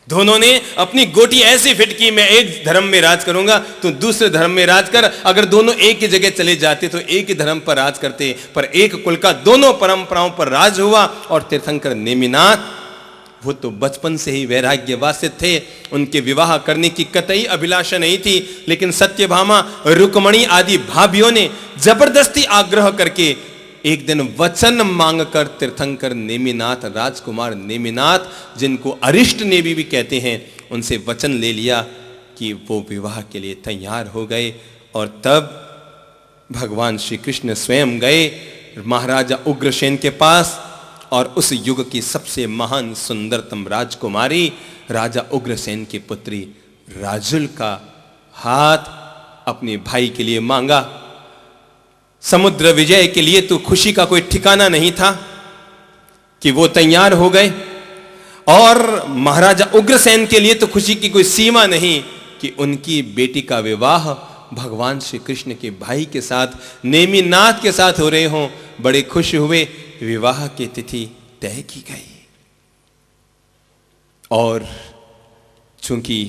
दोनों ने अपनी गोटी ऐसी फिट की, मैं एक धर्म में राज करूंगा, तू दूसरे धर्म में राज कर। अगर दोनों एक ही जगह चले जाते तो एक ही धर्म पर राज करते, पर एक कुल का दोनों परंपराओं पर राज हुआ। और तीर्थंकर नेमिनाथ वो तो बचपन से ही वैराग्यवासित थे, उनके विवाह करने की कतई अभिलाषा नहीं थी, लेकिन सत्यभामा, रुक्मणी आदि भाभियों ने जबरदस्ती आग्रह करके एक दिन वचन मांगकर तीर्थंकर नेमिनाथ, राजकुमार नेमिनाथ, जिनको अरिष्ट नेमि भी कहते हैं, उनसे वचन ले लिया कि वो विवाह के लिए तैयार हो गए। और तब भगवान श्री कृष्ण स्वयं गए महाराजा उग्रसेन के पास और उस युग की सबसे महान सुंदरतम राजकुमारी राजा उग्रसेन की पुत्री राजुल का हाथ अपने भाई के लिए मांगा। समुद्र विजय के लिए तो खुशी का कोई ठिकाना नहीं था कि वो तैयार हो गए, और महाराजा उग्रसेन के लिए तो खुशी की कोई सीमा नहीं कि उनकी बेटी का विवाह भगवान श्री कृष्ण के भाई के साथ, नेमिनाथ के साथ हो रहे हों। बड़े खुश हुए, विवाह की तिथि तय की गई। और चूंकि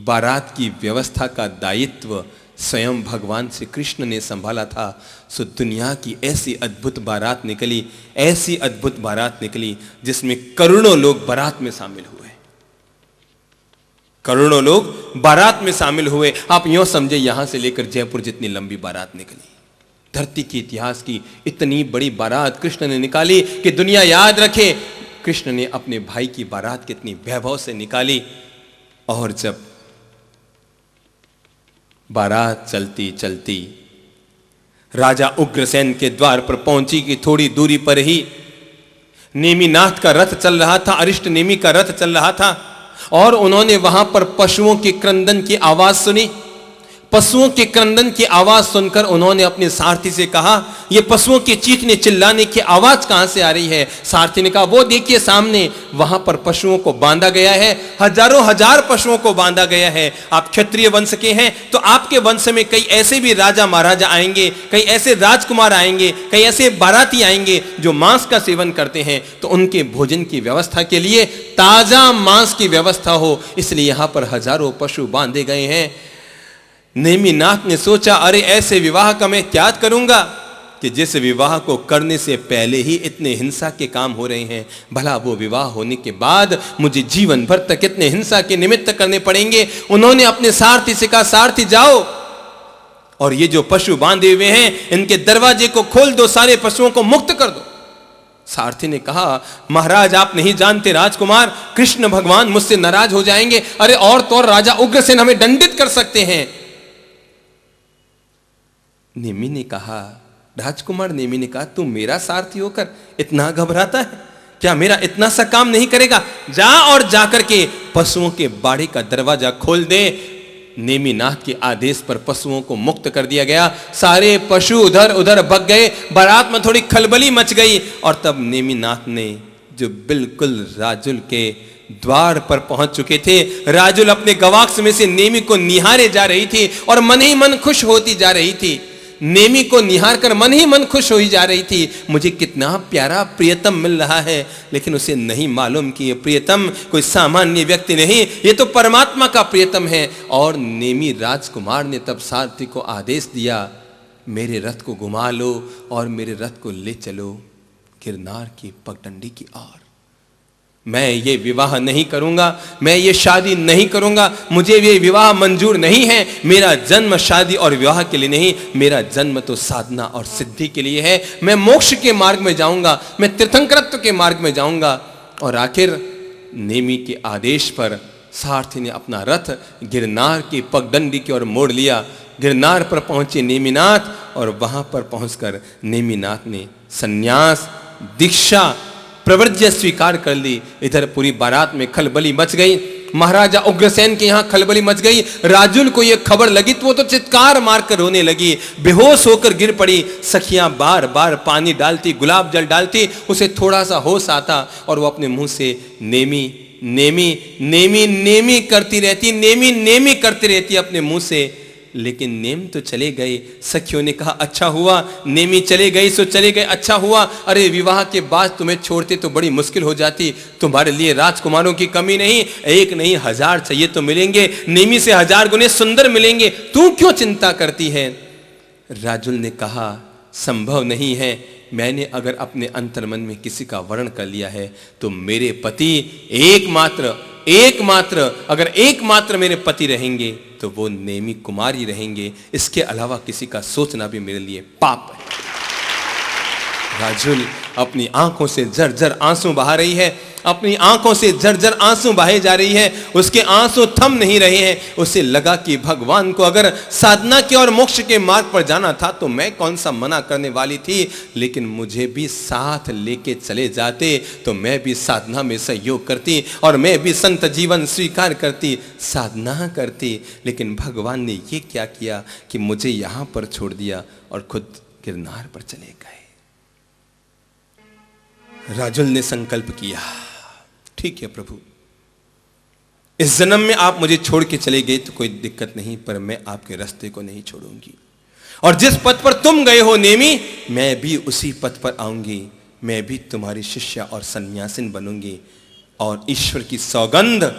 बारात की व्यवस्था का दायित्व स्वयं भगवान श्री कृष्ण ने संभाला था, सो दुनिया की ऐसी अद्भुत बारात निकली, ऐसी अद्भुत बारात निकली जिसमें करोड़ों लोग बारात में शामिल हुए, करोड़ों लोग बारात में शामिल हुए। आप यूं समझे यहां से लेकर जयपुर जितनी लंबी बारात निकली। धरती के इतिहास की इतनी बड़ी बारात कृष्ण ने निकाली कि दुनिया याद रखे कृष्ण ने अपने भाई की बारात कितनी वैभव से निकाली। और जब बारात चलती चलती राजा उग्रसेन के द्वार पर पहुंची कि थोड़ी दूरी पर ही नेमिनाथ का रथ चल रहा था, अरिष्ट नेमि का रथ चल रहा था, और उन्होंने वहां पर पशुओं के क्रंदन की आवाज सुनी। पशुओं के क्रंदन की आवाज सुनकर उन्होंने अपने सारथी से कहा, ये पशुओं के चीखने चिल्लाने की आवाज कहां से आ रही है? सारथी ने कहा, वो देखिए सामने, वहां पर पशुओं को बांधा गया है, हजारों हजार पशुओं को बांधा गया है। आप क्षत्रिय वंश के हैं तो आपके वंश में कई ऐसे भी राजा महाराजा आएंगे, कई ऐसे राजकुमार आएंगे, कई ऐसे बाराती आएंगे जो मांस का सेवन करते हैं, तो उनके भोजन की व्यवस्था के लिए ताजा मांस की व्यवस्था हो, इसलिए यहां पर हजारों पशु बांधे गए हैं। नेमिनाथ ने सोचा, अरे ऐसे विवाह का मैं क्या करूंगा कि जिस विवाह को करने से पहले ही इतने हिंसा के काम हो रहे हैं, भला वो विवाह होने के बाद मुझे जीवन भर तक इतने हिंसा के निमित्त करने पड़ेंगे। उन्होंने अपने सारथी से कहा, सारथी जाओ और ये जो पशु बांधे हुए हैं इनके दरवाजे को खोल दो, सारे पशुओं को मुक्त कर दो। सारथी ने कहा, महाराज आप नहीं जानते राजकुमार, कृष्ण भगवान मुझसे नाराज हो जाएंगे। अरे और तो और राजा उग्रसेन हमें दंडित कर सकते हैं। नेमि ने कहा, राजकुमार नेमि ने कहा, तू मेरा सारथी होकर इतना घबराता है? क्या मेरा इतना सा काम नहीं करेगा? जा और जाकर के पशुओं के बाड़े का दरवाजा खोल दे। नेमिनाथ के आदेश पर पशुओं को मुक्त कर दिया गया। सारे पशु उधर उधर भग गए। बारात में थोड़ी खलबली मच गई और तब नेमिनाथ ने, जो बिल्कुल राजुल के द्वार पर पहुंच चुके थे, राजुल अपने गवाक्ष में से नेमि को निहारे जा रही थी और मन ही मन खुश होती जा रही थी। नेमि को निहार कर मन ही मन खुश हो ही जा रही थी, मुझे कितना प्यारा प्रियतम मिल रहा है। लेकिन उसे नहीं मालूम कि ये प्रियतम कोई सामान्य व्यक्ति नहीं, ये तो परमात्मा का प्रियतम है। और नेमि राजकुमार ने तब सारथी को आदेश दिया, मेरे रथ को घुमा लो और मेरे रथ को ले चलो गिरनार की पगडंडी की ओर। मैं ये विवाह नहीं करूंगा, मैं ये शादी नहीं करूंगा, मुझे ये विवाह मंजूर नहीं है। मेरा जन्म शादी और विवाह के लिए नहीं, मेरा जन्म तो साधना और सिद्धि के लिए है। मैं मोक्ष के मार्ग में जाऊंगा, मैं तीर्थंकरत्व के मार्ग में जाऊंगा। और आखिर नेमि के आदेश पर सारथी ने अपना रथ गिरनार की पगडंडी की ओर मोड़ लिया। गिरनार पर पहुंचे नेमिनाथ और वहां पर पहुंचकर नेमिनाथ ने सन्यास दीक्षा प्रवृत्ति स्वीकार कर ली। इधर पूरी बारात में खलबली मच गई। महाराजा उग्रसेन के यहां खलबली मच गई। राजुल को यह खबर लगी तो वो तो चित्कार मारकर रोने लगी, बेहोश होकर गिर पड़ी। सखियां बार बार पानी डालती, गुलाब जल डालती, उसे थोड़ा सा होश आता और वो अपने मुंह से नेमि नेमि नेमि नेमि करती रहती, नेमि नेमि करती रहती अपने मुंह से। लेकिन नेम तो चले गए। सखियों ने कहा अच्छा हुआ, नेमी चले गई सो चले गए, अच्छा हुआ। अरे विवाह के बाद तुम्हें छोड़ते तो बड़ी मुश्किल हो जाती। तुम्हारे लिए राजकुमारों की कमी नहीं, एक नहीं 1000 चाहिए तो मिलेंगे, नेमी से 1000 गुने सुंदर मिलेंगे, तू क्यों चिंता करती है। राजुल ने कहा संभव नहीं है, मैंने अगर अपने अंतर्मन में किसी का वर्ण कर लिया है तो मेरे पति एकमात्र अगर एकमात्र मेरे पति रहेंगे तो वो नेमी कुमार ही रहेंगे, इसके अलावा किसी का सोचना भी मेरे लिए पाप है। राजुल अपनी आंखों से झरझर आंसू बहा रही है, अपनी आंखों से झरझर आंसू बहाए जा रही है, उसके आंसू थम नहीं रहे हैं। उसे लगा कि भगवान को अगर साधना के और मोक्ष के मार्ग पर जाना था तो मैं कौन सा मना करने वाली थी, लेकिन मुझे भी साथ लेके चले जाते तो मैं भी साधना में सहयोग करती और मैं भी संत जीवन स्वीकार करती, साधना करती। लेकिन भगवान ने ये क्या किया कि मुझे यहां पर छोड़ दिया और खुद गिरनार पर चले गए। राजुल ने संकल्प किया ठीक है प्रभु, इस जन्म में आप मुझे छोड़ के चले गए तो कोई दिक्कत नहीं, पर मैं आपके रास्ते को नहीं छोड़ूंगी और जिस पथ पर तुम गए हो नेमी, मैं भी उसी पथ पर आऊंगी, मैं भी तुम्हारी शिष्या और सन्यासिन बनूंगी। और ईश्वर की सौगंध,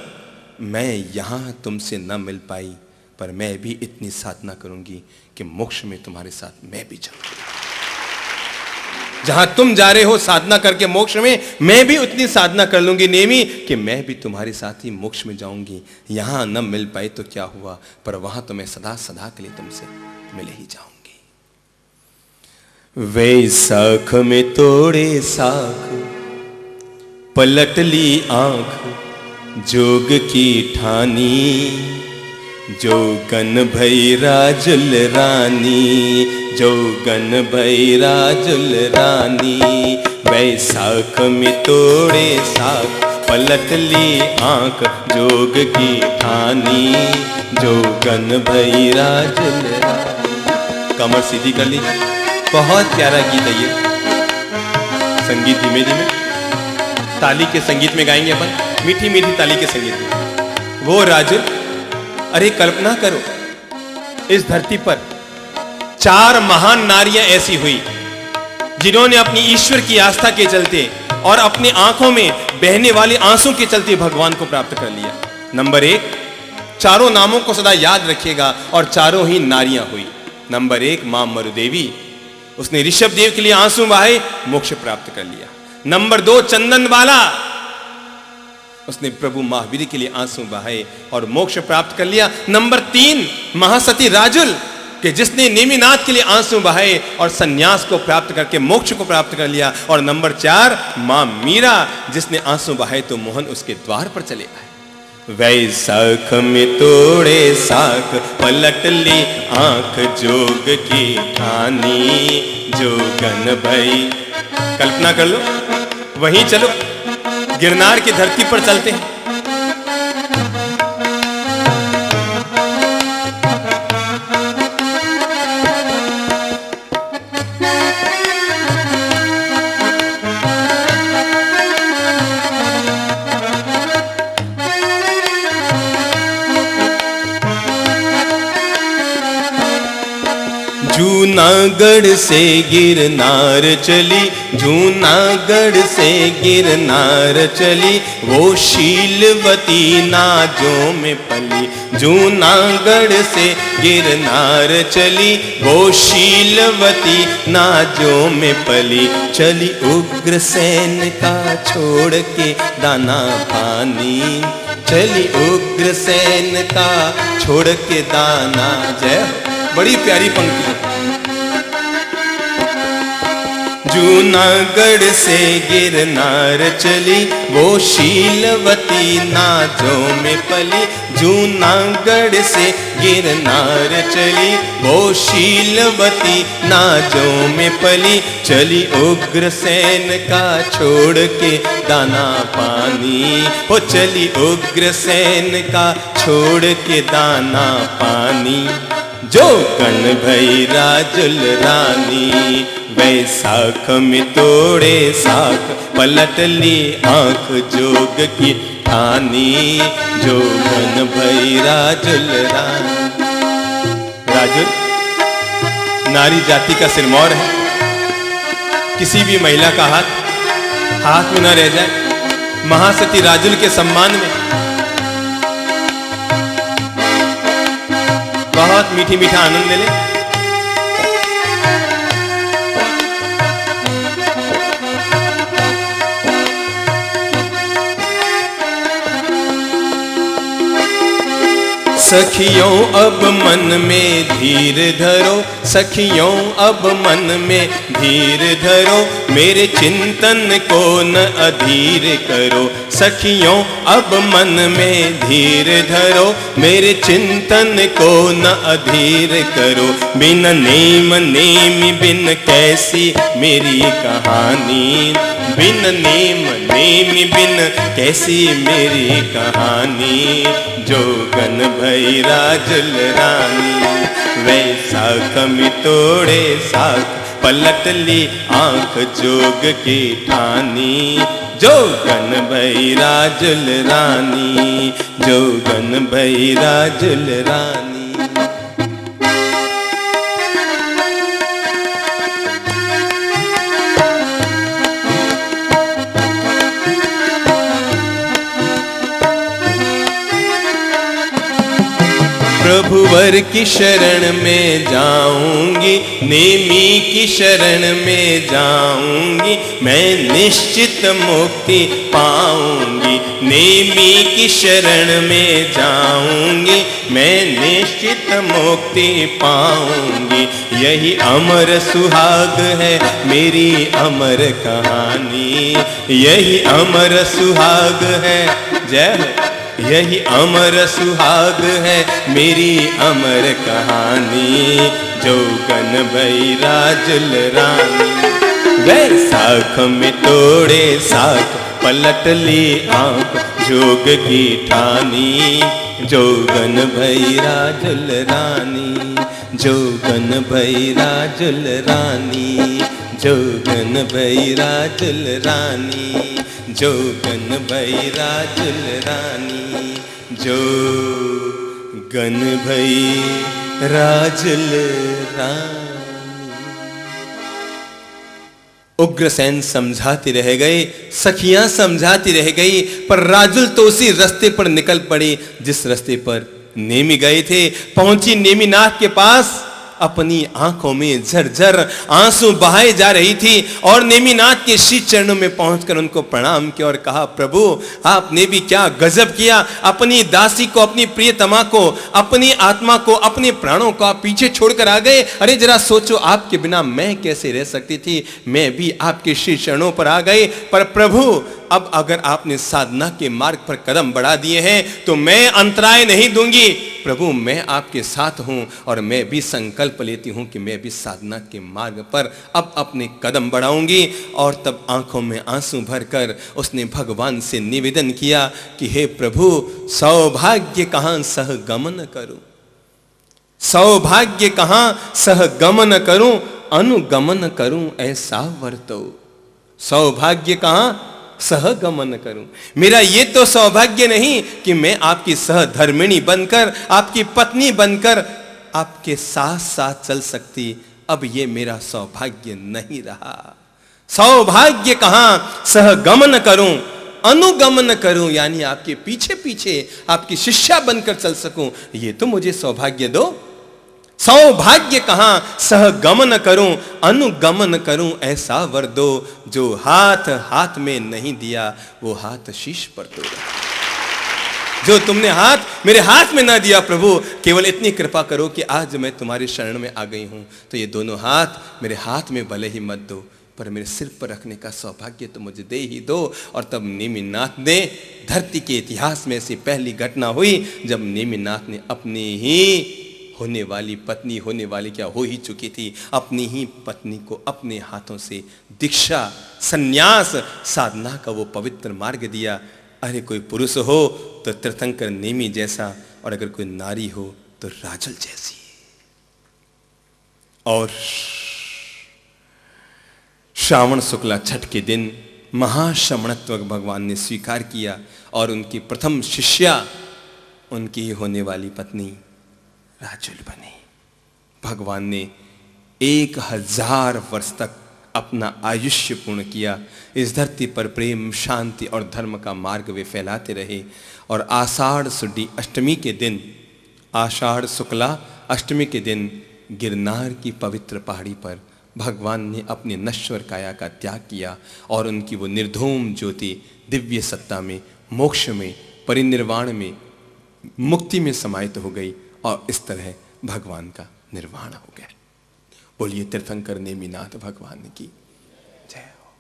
मैं यहां तुमसे न मिल पाई पर मैं भी इतनी साधना करूंगी कि मोक्ष में तुम्हारे साथ मैं भी जाऊंगी। जहां तुम जा रहे हो साधना करके मोक्ष में, मैं भी उतनी साधना कर लूंगी नेमी कि मैं भी तुम्हारे साथ ही मोक्ष में जाऊंगी। यहां न मिल पाए तो क्या हुआ, पर वहां तो मैं सदा सदा के लिए तुमसे मिले ही जाऊंगी। वैसाख में तोड़े साख, पलट ली आंख जोग की ठानी, जोगन भई राजुल रानी, जोगन भई राजुल रानी। वैसाख में तोड़े साख, पलट ली आंख जोग की ठानी, जोगन भई राजुल रानी। कमर सीधी कर ली, बहुत प्यारा गीत है ये। संगीत धीमे धीमे ताली के संगीत में गाएंगे अपन, मीठी मीठी ताली के संगीत में। वो राजुल, अरे कल्पना करो इस धरती पर 4 महान नारियां ऐसी हुई जिन्होंने अपनी ईश्वर की आस्था के चलते और अपनी आंखों में बहने वाले आंसू के चलते भगवान को प्राप्त कर लिया। नंबर 1, चारों नामों को सदा याद रखिएगा और चारों ही नारियां हुई। नंबर 1 मां मरुदेवी, उसने ऋषभ देव के लिए आंसू बहाए, मोक्ष प्राप्त कर लिया। नंबर 2 चंदन बाला, उसने प्रभु महावीर के लिए आंसू बहाए और मोक्ष प्राप्त कर लिया। नंबर 3 महासती राजुल, कि जिसने नेमिनाथ के लिए आंसू बहाए और सन्यास को प्राप्त करके मोक्ष को प्राप्त कर लिया। और नंबर 4 मां मीरा, जिसने आंसू बहाए तो मोहन उसके द्वार पर चले आए। वैसाख में तोड़े साख, पलट ली आंख जोग की ठानी, जोगन भई। कल्पना कर लो, वहीं चलो, गिरनार की धरती पर चलते हैं। जूनागढ़ से गिरनार चली, जूनागढ़ से गिरनार चली, वो शीलवती नाजों में पली। जूनागढ़ से गिरनार चली, वो शीलवती नाजों में पली। चली उग्रसेन का छोड़ के दाना पानी, चली उग्रसेन का छोड़ के दाना। जय, बड़ी प्यारी पंक्ति। जूनागढ़ से गिरनार चली, वो शीलवती नाजों में पली। जूनागढ़ से गिरनार चली, वो शीलवती नाजों में पली। चली उग्रसेन का छोड़ के दाना पानी, वो चली उग्रसेन का छोड़ के दाना पानी। जो कन भई राजुल रानी, वैसाख में तोड़े साख, पलट ली आंख जोग की ठानी, जो कन भई राजुल रानी। राजुल नारी जाति का सिरमौर है, किसी भी महिला का हाथ में न रह जाए। महासती राजुल के सम्मान में बहुत मीठी मीठा आनंद ले ले। सखियों अब मन में धीर धरो, सखियों अब मन में धीर धरो, मेरे चिंतन को न अधीर करो। सखियों अब मन में धीर धरो, मेरे चिंतन को न अधीर करो। बिन नेम नेमी बिन कैसी मेरी कहानी, बिन नेम नेमी बिन कैसी मेरी कहानी। जोगन भई राजुल रानी, वैसा कमी तोड़े साख पलट ली आंख जोग की ठानी। जोगन भई राजुल रानी, जोगन भई राजुल रानी। प्रभुवर की शरण में जाऊंगी, नेमी की शरण में जाऊंगी, मैं निश्चित मुक्ति पाऊंगी। नेमी की शरण में जाऊंगी, मैं निश्चित मुक्ति पाऊंगी। यही अमर सुहाग है मेरी अमर कहानी, यही अमर सुहाग है। जय हो। यही अमर सुहाग है मेरी अमर कहानी। जोगन भई राजुल रानी, वैसाख में तोड़े साख पलट ली आंख जोग की ठानी। जोगन भई राजुल रानी, जोगन भई राजुल रानी, जोगन भई राजुल रानी, जोगन भई राजुल रानी, जोगन भई राजुल रानी। उग्रसेन समझाती रह गए, सखियां समझाती रह गई, पर राजुल तो उसी रास्ते पर निकल पड़ी जिस रास्ते पर नेमी गए थे। पहुंची नेमिनाथ के पास, अपनी आंखों में झरझर आंसू बहाए जा रही थी और नेमिनाथ के श्री चरणों में पहुंचकर उनको प्रणाम किया और कहा, प्रभु आपने भी क्या गजब किया। अपनी दासी को, अपनी प्रियतमा को, अपनी आत्मा को, अपने प्राणों को आप पीछे छोड़कर आ गए। अरे जरा सोचो, आपके बिना मैं कैसे रह सकती थी। मैं भी आपके श्री चरणों पर आ गए, पर प्रभु अब अगर आपने साधना के मार्ग पर कदम बढ़ा दिए हैं तो मैं अंतराय नहीं दूंगी। प्रभु मैं आपके साथ हूं और मैं भी संकल्प लेती हूं कि मैं भी साधना के मार्ग पर अब अपने कदम बढ़ाऊंगी। और तब आंखों में आंसू भरकर उसने भगवान से निवेदन किया कि हे प्रभु, सौभाग्य कहां सहगमन करूं, सौभाग्य कहां सहगमन करूं, अनुगमन करूं ऐसा वर्तो। सौभाग्य कहां सहगमन करूं। मेरा ये तो सौभाग्य नहीं कि मैं आपकी सहधर्मिणी बनकर, आपकी पत्नी बनकर आपके साथ साथ चल सकती। अब ये मेरा सौभाग्य नहीं रहा। सौभाग्य कहां सहगमन करूं, अनुगमन करूं, यानी आपके पीछे पीछे आपकी शिष्या बनकर चल सकूं। ये तो मुझे सौभाग्य दो। सौभाग्य कहां सहगमन करूं, अनुगमन करूं ऐसा वर दो। जो हाथ हाथ में नहीं दिया वो हाथ शीश पर दो। जो तुमने हाथ मेरे हाथ में ना दिया प्रभु, केवल इतनी कृपा करो कि आज मैं तुम्हारी शरण में आ गई हूं, तो ये दोनों हाथ मेरे हाथ में भले ही मत दो, पर मेरे सिर पर रखने का सौभाग्य तो मुझे दे ही दो। और तब नेमिनाथ ने, धरती के इतिहास में ऐसी पहली घटना हुई जब नेमिनाथ ने अपनी ही होने वाली पत्नी, होने वाली क्या हो ही चुकी थी, अपनी ही पत्नी को अपने हाथों से दीक्षा, सन्यास, साधना का वो पवित्र मार्ग दिया। अरे कोई पुरुष हो तो तीर्थंकर नेमी जैसा, और अगर कोई नारी हो तो राजुल जैसी। और श्रावण शुक्ला छठ के दिन महाश्रमणत्व भगवान ने स्वीकार किया और उनकी प्रथम शिष्या उनकी होने वाली पत्नी राजुल बनी। भगवान ने 1000 वर्ष तक अपना आयुष्य पूर्ण किया। इस धरती पर प्रेम, शांति और धर्म का मार्ग वे फैलाते रहे। और आषाढ़ शुद्ध अष्टमी के दिन, आषाढ़ शुक्ला अष्टमी के दिन गिरनार की पवित्र पहाड़ी पर भगवान ने अपनी नश्वर काया का त्याग किया और उनकी वो निर्धूम ज्योति दिव्य सत्ता में, मोक्ष में, परिनिर्वाण में, मुक्ति में समाहित हो गई और इस तरह भगवान का निर्वाण हो गया। बोलिए तीर्थंकर नेमिनाथ भगवान की जय हो।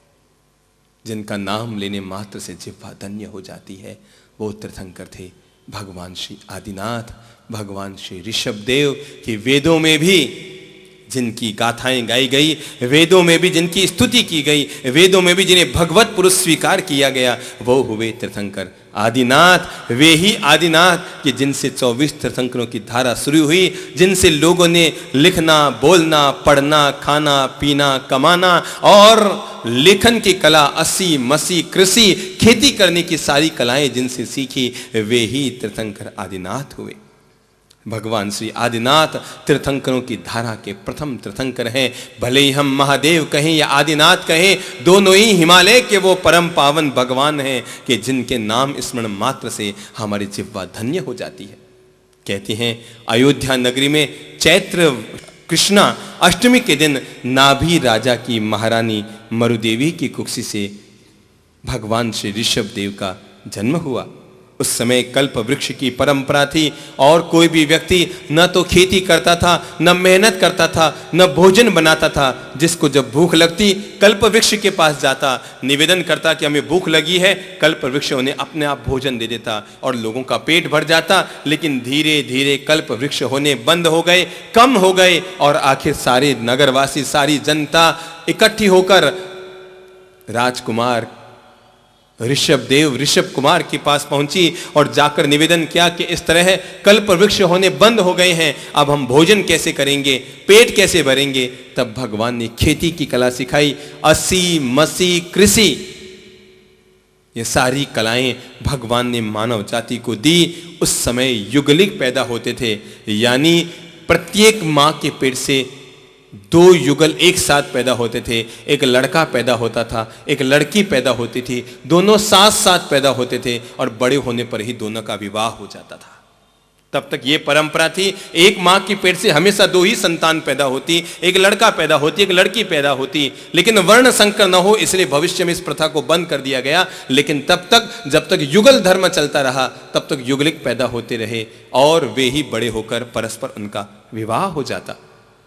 जिनका नाम लेने मात्र से जिह्वा धन्य हो जाती है, वो तीर्थंकर थे भगवान श्री आदिनाथ, भगवान श्री ऋषभदेव की वेदों में भी जिनकी गाथाएं गाई गई, वेदों में भी जिनकी स्तुति की गई, वेदों में भी जिन्हें भगवत पुरुष स्वीकार किया गया, वो हुए तीर्थंकर आदिनाथ। वे ही आदिनाथ कि जिनसे 24 तीर्थंकरों की धारा शुरू हुई, जिनसे लोगों ने लिखना, बोलना, पढ़ना, खाना, पीना, कमाना और लेखन की कला, अस्सी मसी, कृषि, खेती करने की सारी कलाएं जिनसे सीखी, वे ही तीर्थंकर आदिनाथ हुए। भगवान श्री आदिनाथ तीर्थंकरों की धारा के प्रथम तीर्थंकर हैं। भले ही हम महादेव कहें या आदिनाथ कहें, दोनों ही हिमालय के वो परम पावन भगवान हैं कि जिनके नाम स्मरण मात्र से हमारी जिह्वा धन्य हो जाती है। कहते हैं अयोध्या नगरी में चैत्र कृष्णा अष्टमी के दिन नाभि राजा की महारानी मरुदेवी की कुक्षी से भगवान श्री ऋषभदेव का जन्म हुआ। उस समय कल्प वृक्ष की परंपरा थी और कोई भी व्यक्ति न तो खेती करता था, न मेहनत करता था, न भोजन बनाता था। जिसको जब भूख लगती कल्प वृक्ष के पास जाता, निवेदन करता कि हमें भूख लगी है, कल्प वृक्ष उन्हें अपने आप भोजन दे देता और लोगों का पेट भर जाता। लेकिन धीरे धीरे कल्प वृक्ष होने बंद हो गए, कम हो गए और आखिर सारे नगरवासी, सारी जनता इकट्ठी होकर राजकुमार ऋषभदेव, ऋषभ कुमार के पास पहुंची और जाकर निवेदन किया कि इस तरह कल्प वृक्ष होने बंद हो गए हैं, अब हम भोजन कैसे करेंगे, पेट कैसे भरेंगे। तब भगवान ने खेती की कला सिखाई, अस्सी मसी, कृषि, ये सारी कलाएं भगवान ने मानव जाति को दी। उस समय युगलिक पैदा होते थे, यानी प्रत्येक मां के पेट से 2 युगल एक साथ पैदा होते थे। एक लड़का पैदा होता था, एक लड़की पैदा होती थी, दोनों साथ साथ पैदा होते थे और बड़े होने पर ही दोनों का विवाह हो जाता था। तब तक ये परंपरा थी, एक मां के पेट से हमेशा 2 ही संतान पैदा होती, एक लड़का पैदा होती, एक लड़की पैदा होती। लेकिन वर्ण संकर न हो इसलिए भविष्य में इस प्रथा को बंद कर दिया गया। लेकिन तब तक जब तक युगल धर्म चलता रहा, तब तक युगलिक पैदा होते रहे और वे ही बड़े होकर परस्पर उनका विवाह हो जाता।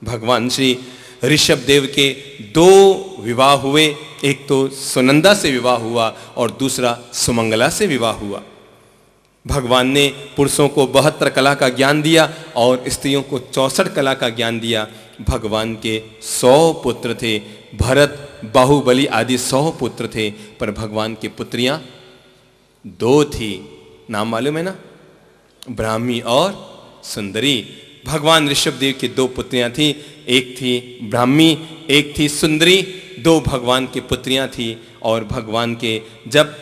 भगवान श्री ऋषभदेव के 2 विवाह हुए, एक तो सुनंदा से विवाह हुआ और दूसरा सुमंगला से विवाह हुआ। भगवान ने पुरुषों को 72 कला का ज्ञान दिया और स्त्रियों को 64 कला का ज्ञान दिया। भगवान के 100 पुत्र थे, भरत, बाहुबली आदि 100 पुत्र थे, पर भगवान की पुत्रियां 2 थी। नाम मालूम है ना, ब्राह्मी और सुंदरी। भगवान ऋषभदेव की 2 पुत्रियां थी, एक थी ब्राह्मी, एक थी सुंदरी। 2 भगवान की पुत्रियां थी और भगवान के जब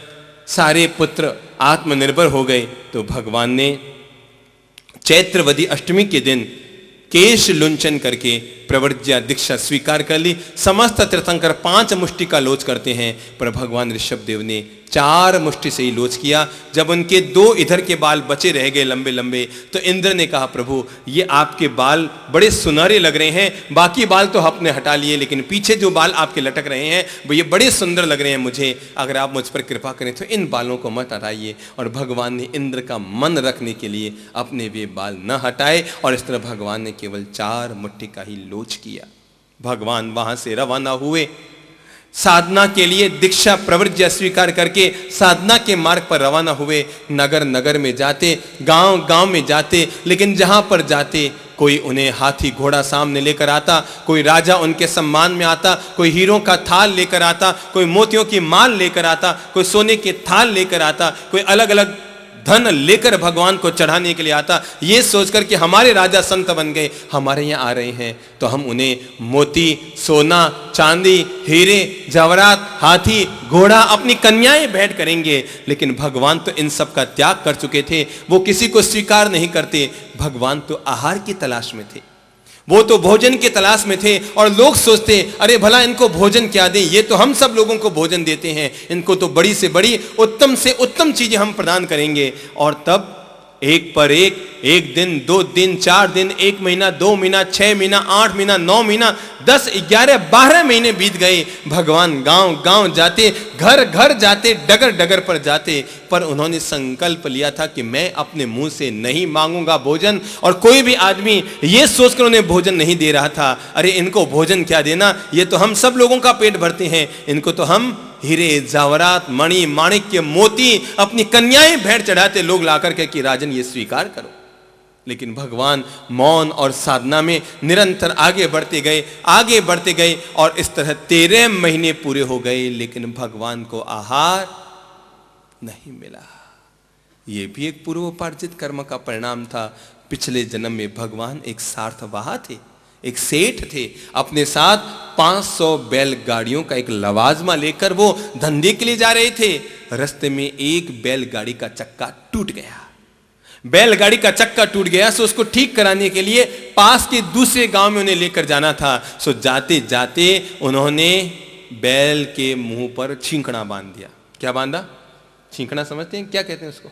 सारे पुत्र आत्मनिर्भर हो गए तो भगवान ने चैत्रवदी अष्टमी के दिन केश लुंचन करके प्रवर्ज्या दीक्षा स्वीकार कर ली। समस्त तीर्थंकर 5 मुष्टि का लोच करते हैं, पर भगवान ऋषभदेव ने 4 मुष्टि से ही लोच किया। जब उनके 2 इधर के बाल बचे रह गए लंबे लंबे, तो इंद्र ने कहा प्रभु ये आपके बाल बड़े सुनहरे लग रहे हैं, बाकी बाल तो आपने हटा लिए, लेकिन पीछे जो बाल आपके लटक रहे हैं वो ये बड़े सुंदर लग रहे हैं मुझे, अगर आप मुझ पर कृपा करें तो इन बालों को मत हटाइए। और भगवान ने इंद्र का मन रखने के लिए अपने वे बाल न हटाए और इस तरह भगवान ने केवल 4 मुट्ठी का ही लोच किया। भगवान वहां से रवाना हुए साधना के लिए, दीक्षा प्रवर्ज्या स्वीकार करके साधना के मार्ग पर रवाना हुए। नगर नगर में जाते, गांव गांव में जाते, लेकिन जहां पर जाते कोई उन्हें हाथी घोड़ा सामने लेकर आता, कोई राजा उनके सम्मान में आता, कोई हीरों का थाल लेकर आता, कोई मोतियों की माल लेकर आता, कोई सोने के थाल लेकर आता, कोई अलग अलग धन लेकर भगवान को चढ़ाने के लिए आता। ये सोचकर कि हमारे राजा संत बन गए, हमारे यहाँ आ रहे हैं तो हम उन्हें मोती, सोना, चांदी, हीरे, जवाहरात, हाथी, घोड़ा, अपनी कन्याएं भेंट करेंगे। लेकिन भगवान तो इन सब का त्याग कर चुके थे, वो किसी को स्वीकार नहीं करते। भगवान तो आहार की तलाश में थे। वो तो भोजन की तलाश में थे और लोग सोचते अरे भला इनको भोजन क्या दें, ये तो हम सब लोगों को भोजन देते हैं, इनको तो बड़ी से बड़ी उत्तम से उत्तम चीजें हम प्रदान करेंगे। और तब एक पर एक दिन, 2 दिन, 4 दिन, 1 महीना, 2 महीना, 6 महीना, 8 महीना, 9 महीना, 10, 11, 12 महीने बीत गए। भगवान गांव गांव जाते, घर घर जाते, डगर डगर पर जाते, पर उन्होंने संकल्प लिया था कि मैं अपने मुंह से नहीं मांगूंगा भोजन। और कोई भी आदमी ये सोचकर उन्हें भोजन नहीं दे रहा था, अरे इनको भोजन क्या देना, ये तो हम सब लोगों का पेट भरते हैं, इनको तो हम हीरे जवाहरात मणि माणिक्य मोती अपनी कन्याएं भेंट चढ़ाते लोग लाकर के कि राजन ये स्वीकार करो। लेकिन भगवान मौन और साधना में निरंतर आगे बढ़ते गए, आगे बढ़ते गए, और इस तरह 13 महीने पूरे हो गए, लेकिन भगवान को आहार नहीं मिला। यह भी एक पूर्वोपार्जित कर्म का परिणाम था। पिछले जन्म में भगवान एक सार्थवाह थे, एक सेठ थे, अपने साथ 500 बैलगाड़ियों का एक लवाजमा लेकर वो धंधे के लिए जा रहे थे। रास्ते में एक बैलगाड़ी का चक्का टूट गया। बैलगाड़ी का चक्का टूट गया, सो उसको ठीक कराने के लिए पास के दूसरे गांव में उन्हें लेकर जाना था। सो जाते जाते उन्होंने बैल के मुंह पर छींकना बांध दिया। क्या बांधा? छींकना समझते हैं, क्या कहते हैं उसको?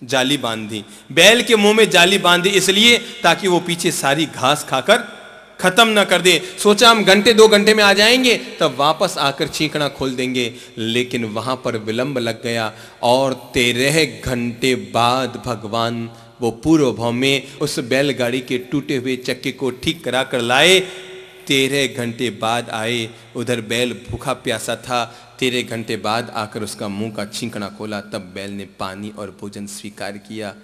जाली बांध दी। बैल के मुंह में जाली बांध दी इसलिए ताकि वो पीछे सारी घास खाकर खत्म ना कर दे। सोचा हम घंटे 2 घंटे में आ जाएंगे, तब वापस आकर छींकना खोल देंगे, लेकिन वहां पर विलंब लग गया। और 13 घंटे बाद भगवान वो पूर्व भाव में उस बैलगाड़ी के टूटे हुए चक्के को ठीक करा कर लाए। 13 घंटे बाद आए, उधर बैल भूखा प्यासा था। 13 घंटे बाद आकर उसका मुंह का छींकना खोला, तब बैल ने पानी और भोजन स्वीकार किया।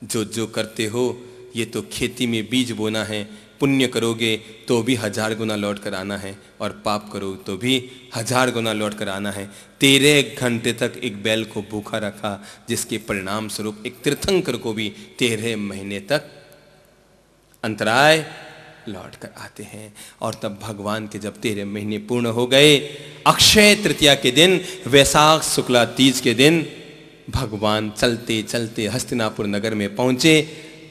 जो जो करते हो ये तो खेती में बीज बोना है, पुण्य करोगे तो भी 1000 गुना लौट कर आना है, और पाप करो तो भी 1000 गुना लौट कर आना है। 13 घंटे तक एक बैल को भूखा रखा, जिसके परिणाम स्वरूप एक तीर्थंकर को भी 13 महीने तक अंतराय लौट कर आते हैं। और तब भगवान के जब 13 महीने पूर्ण हो गए, अक्षय तृतीया के दिन, वैशाख शुक्ला तीज के दिन, भगवान चलते चलते हस्तिनापुर नगर में पहुंचे,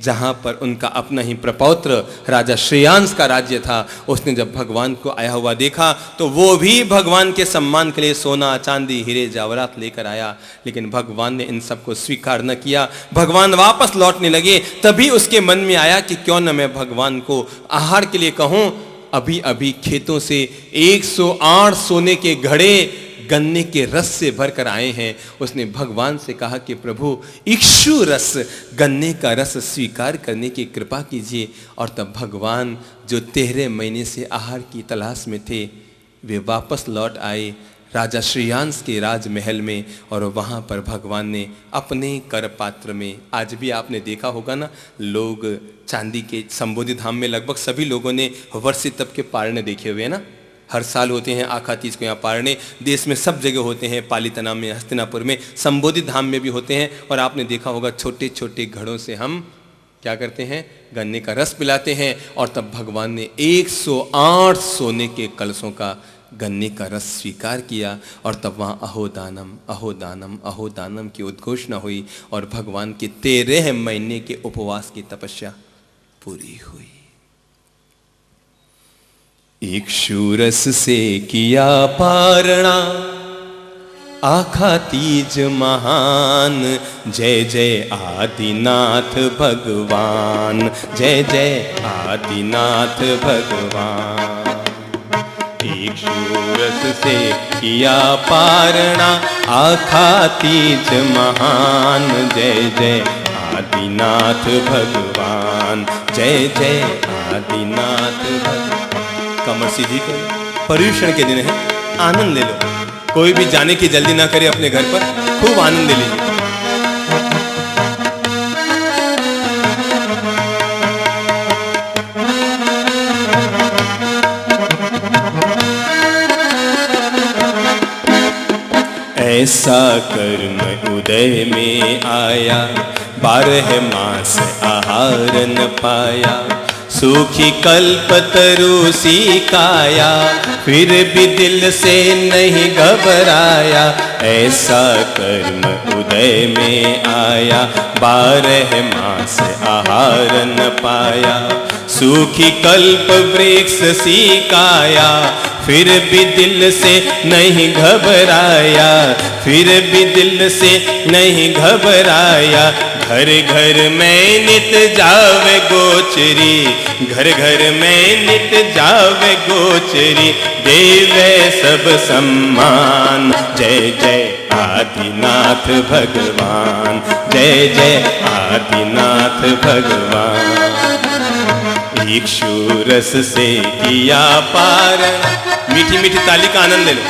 जहां पर उनका अपना ही प्रपौत्र राजा श्रेयांश का राज्य था। उसने जब भगवान को आया हुआ देखा तो वो भी भगवान के सम्मान के लिए सोना चांदी हीरे जवाहरात लेकर आया, लेकिन भगवान ने इन सबको स्वीकार न किया। भगवान वापस लौटने लगे, तभी उसके मन में आया कि क्यों न मैं भगवान को आहार के लिए कहूं। अभी अभी खेतों से 108 सोने के घड़े गन्ने के रस से भरकर आए हैं। उसने भगवान से कहा कि प्रभु इक्षु रस, गन्ने का रस स्वीकार करने की कृपा कीजिए। और तब भगवान जो 13 महीने से आहार की तलाश में थे, वे वापस लौट आए राजा श्रेयांश के राजमहल में, और वहाँ पर भगवान ने अपने कर पात्र में, आज भी आपने देखा होगा ना, लोग चांदी के संबोधि धाम में लगभग सभी लोगों ने वर्षी तप के पारने देखे हुए हैं ना। हर साल होते हैं आखा तीज को यहाँ पारने, देश में सब जगह होते हैं, पालीतना में, हस्तिनापुर में, संबोधि धाम में भी होते हैं। और आपने देखा होगा छोटे छोटे घड़ों से हम क्या करते हैं, गन्ने का रस पिलाते हैं। और तब भगवान ने 108 सोने के कलशों का गन्ने का रस स्वीकार किया, और तब वहाँ अहोदानम अहोदानम अहोदानम की उद्घोषणा हुई, और भगवान के 13 महीने के उपवास की तपस्या पूरी हुई। इक्षुरस से किया पारणा, आखा तीज महान, जय जय आदिनाथ भगवान, जय जय आदिनाथ भगवान। इक्षुरस से किया पारणा, आखा तीज महान, जय जय आदिनाथ भगवान, जय जय आदिनाथ भगवान। कमर सीधी करो, पर्युषण के दिन है, आनंद ले लो। कोई भी जाने की जल्दी ना करे अपने घर पर, खूब आनंद ले लीजिए। ऐसा कर्म उदय में आया, 12 मास आहार न पाया, सूखी कल्पतरु सी काया, फिर भी दिल से नहीं घबराया। ऐसा कर्म उदय में आया, 12 मास आहार न पाया। सूखी कल्प वृक्ष सी काया, फिर भी दिल से नहीं घबराया, फिर भी दिल से नहीं घबराया। घर घर में नित जावे गोचरी, घर घर में नित जावे गोचरी। देवे सब सम्मान, जय जय आदिनाथ भगवान, जय जय आदिनाथ भगवान। इक्षु रस से किया पार, मीठी मीठी ताली का आनंद ले लो।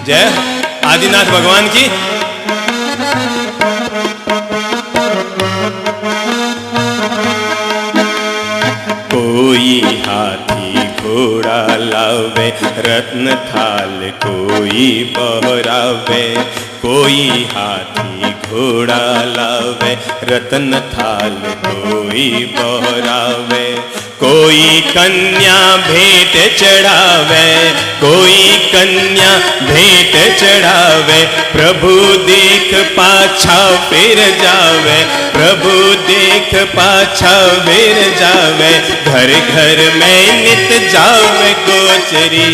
जय आदिनाथ भगवान की। कोई हाथी घोड़ा लावे, रत्न थाल कोई बहरावे। कोई हाथी घोड़ा लावे, रत्न थाल कोई बहरावे। कोई कन्या भेंट चढ़ावे, कोई कन्या भेंट चढ़ावे। प्रभु देख पाछा फिर जावे, प्रभु देख पाछा फिर जावे। घर घर में नित जावे गोचरी,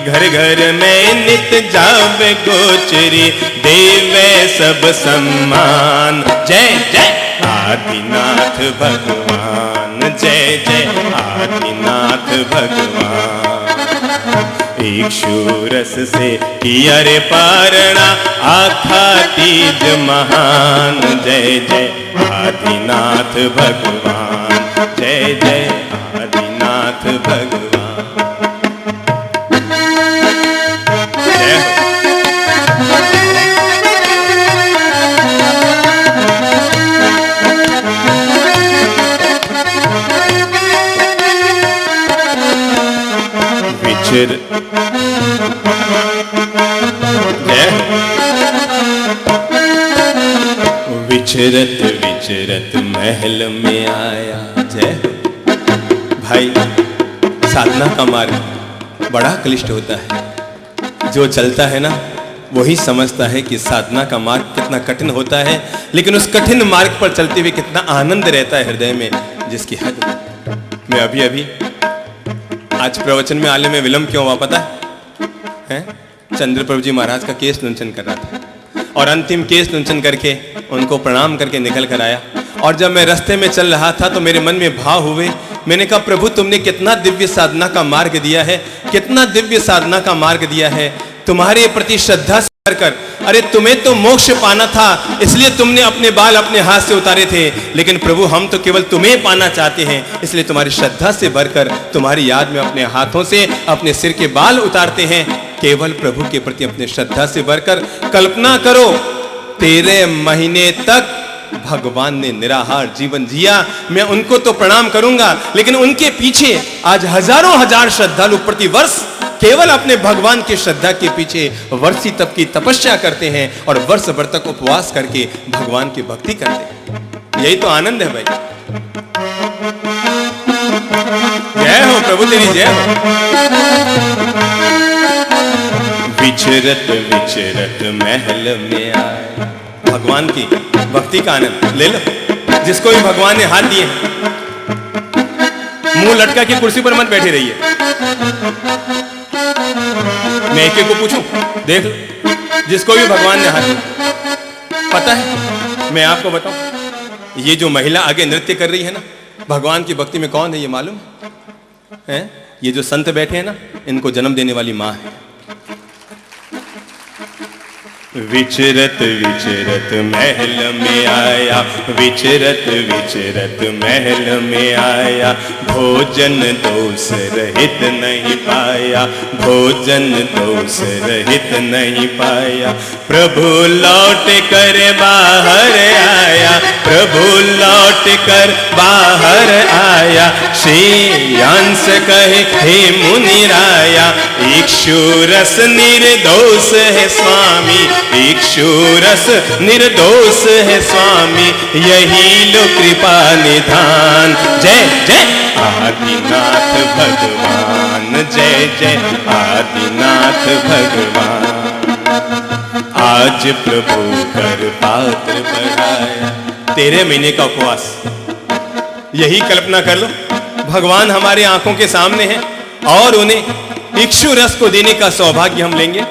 घर घर में नित जावे गोचरी। देवे सब सम्मान, जय जय आदिनाथ भगवान, जय जय आदिनाथ भगवान। इक्षु रस से किया रे पारणा, आखा तीज महान। जय जय आदिनाथ भगवान, जय जय आदिनाथ भगवान। विचरत विचरत महल में आया। जय भाई, साधना का मार्ग बड़ा क्लिष्ट होता है। जो चलता है ना वही समझता है कि साधना का मार्ग कितना कठिन होता है, लेकिन उस कठिन मार्ग पर चलते हुए कितना आनंद रहता है हृदय में, जिसकी हद। मैं अभी आज प्रवचन में आने में विलंब क्यों हुआ पता है? चंद्र प्रभु जी महाराज का केस लुंचन कर रहा था और अंतिम केस लुंचन करके उनको प्रणाम करके निकल कर आया। और जब मैं रास्ते में चल रहा था तो मेरे मन में भाव हुए। मैंने कहा, प्रभु तुमने कितना दिव्य साधना का मार्ग दिया है, कितना दिव्य साधना का मार्ग दिया है। तुम्हारे प्रति श्रद्धा से कर, अरे तुम्हें तो मोक्ष पाना था, इसलिए तुमने अपने बाल अपने हाथ से उतारे थे। लेकिन प्रभु हम तो केवल तुम्हें पाना चाहते हैं, इसलिए तुम्हारी श्रद्धा से भरकर तुम्हारी याद में अपने हाथों से अपने सिर के बाल उतारते हैं। केवल प्रभु के प्रति अपने श्रद्धा से भरकर कल्पना करो, 13 महीने तक भगवान ने निराहार जीवन जिया। मैं उनको तो प्रणाम करूंगा, लेकिन उनके पीछे आज हजारों हजार श्रद्धालु प्रतिवर्ष केवल अपने भगवान की श्रद्धा के पीछे वर्षी तप की तपस्या करते हैं और वर्ष भर तक उपवास करके भगवान की भक्ति करते हैं। यही तो आनंद है भाई। जय हो प्रभु तेरी जय हो। विचरत विचरत महल में आए, भगवान की भक्ति का आनंद ले लो। जिसको भी भगवान ने हाथ दिए, मुंह लटका के कुर्सी पर मत बैठे रहिए। मैं एक को पूछूं, देख लो, जिसको भी भगवान ने हाथ दिया, पता है मैं आपको बताऊं, ये जो महिला आगे नृत्य कर रही है ना, भगवान की भक्ति में कौन है ये मालूम है? ये जो संत बैठे हैं ना, इनको जन्म देने वाली माँ है। विचरत विचरत महल में आया, विचरत विचरत महल में आया। भोजन दोष रहित नहीं पाया, भोजन दोष रहित नहीं पाया। प्रभु लौट कर बाहर आया, प्रभु लौट कर बाहर आया। श्रेयांश कहे हे मुनि राया, इक्षु रस निर्दोष है स्वामी, इक्षु रस निर्दोष है स्वामी। यही लो कृपा निधान। जय जय आदिनाथ भगवान, जय जय आदिनाथ भगवान। आज प्रभु कर पात्र बढ़ाया। 13 महीने का उपवास, यही कल्पना कर लो, भगवान हमारे आंखों के सामने हैं और उन्हें इक्षु रस को देने का सौभाग्य हम लेंगे।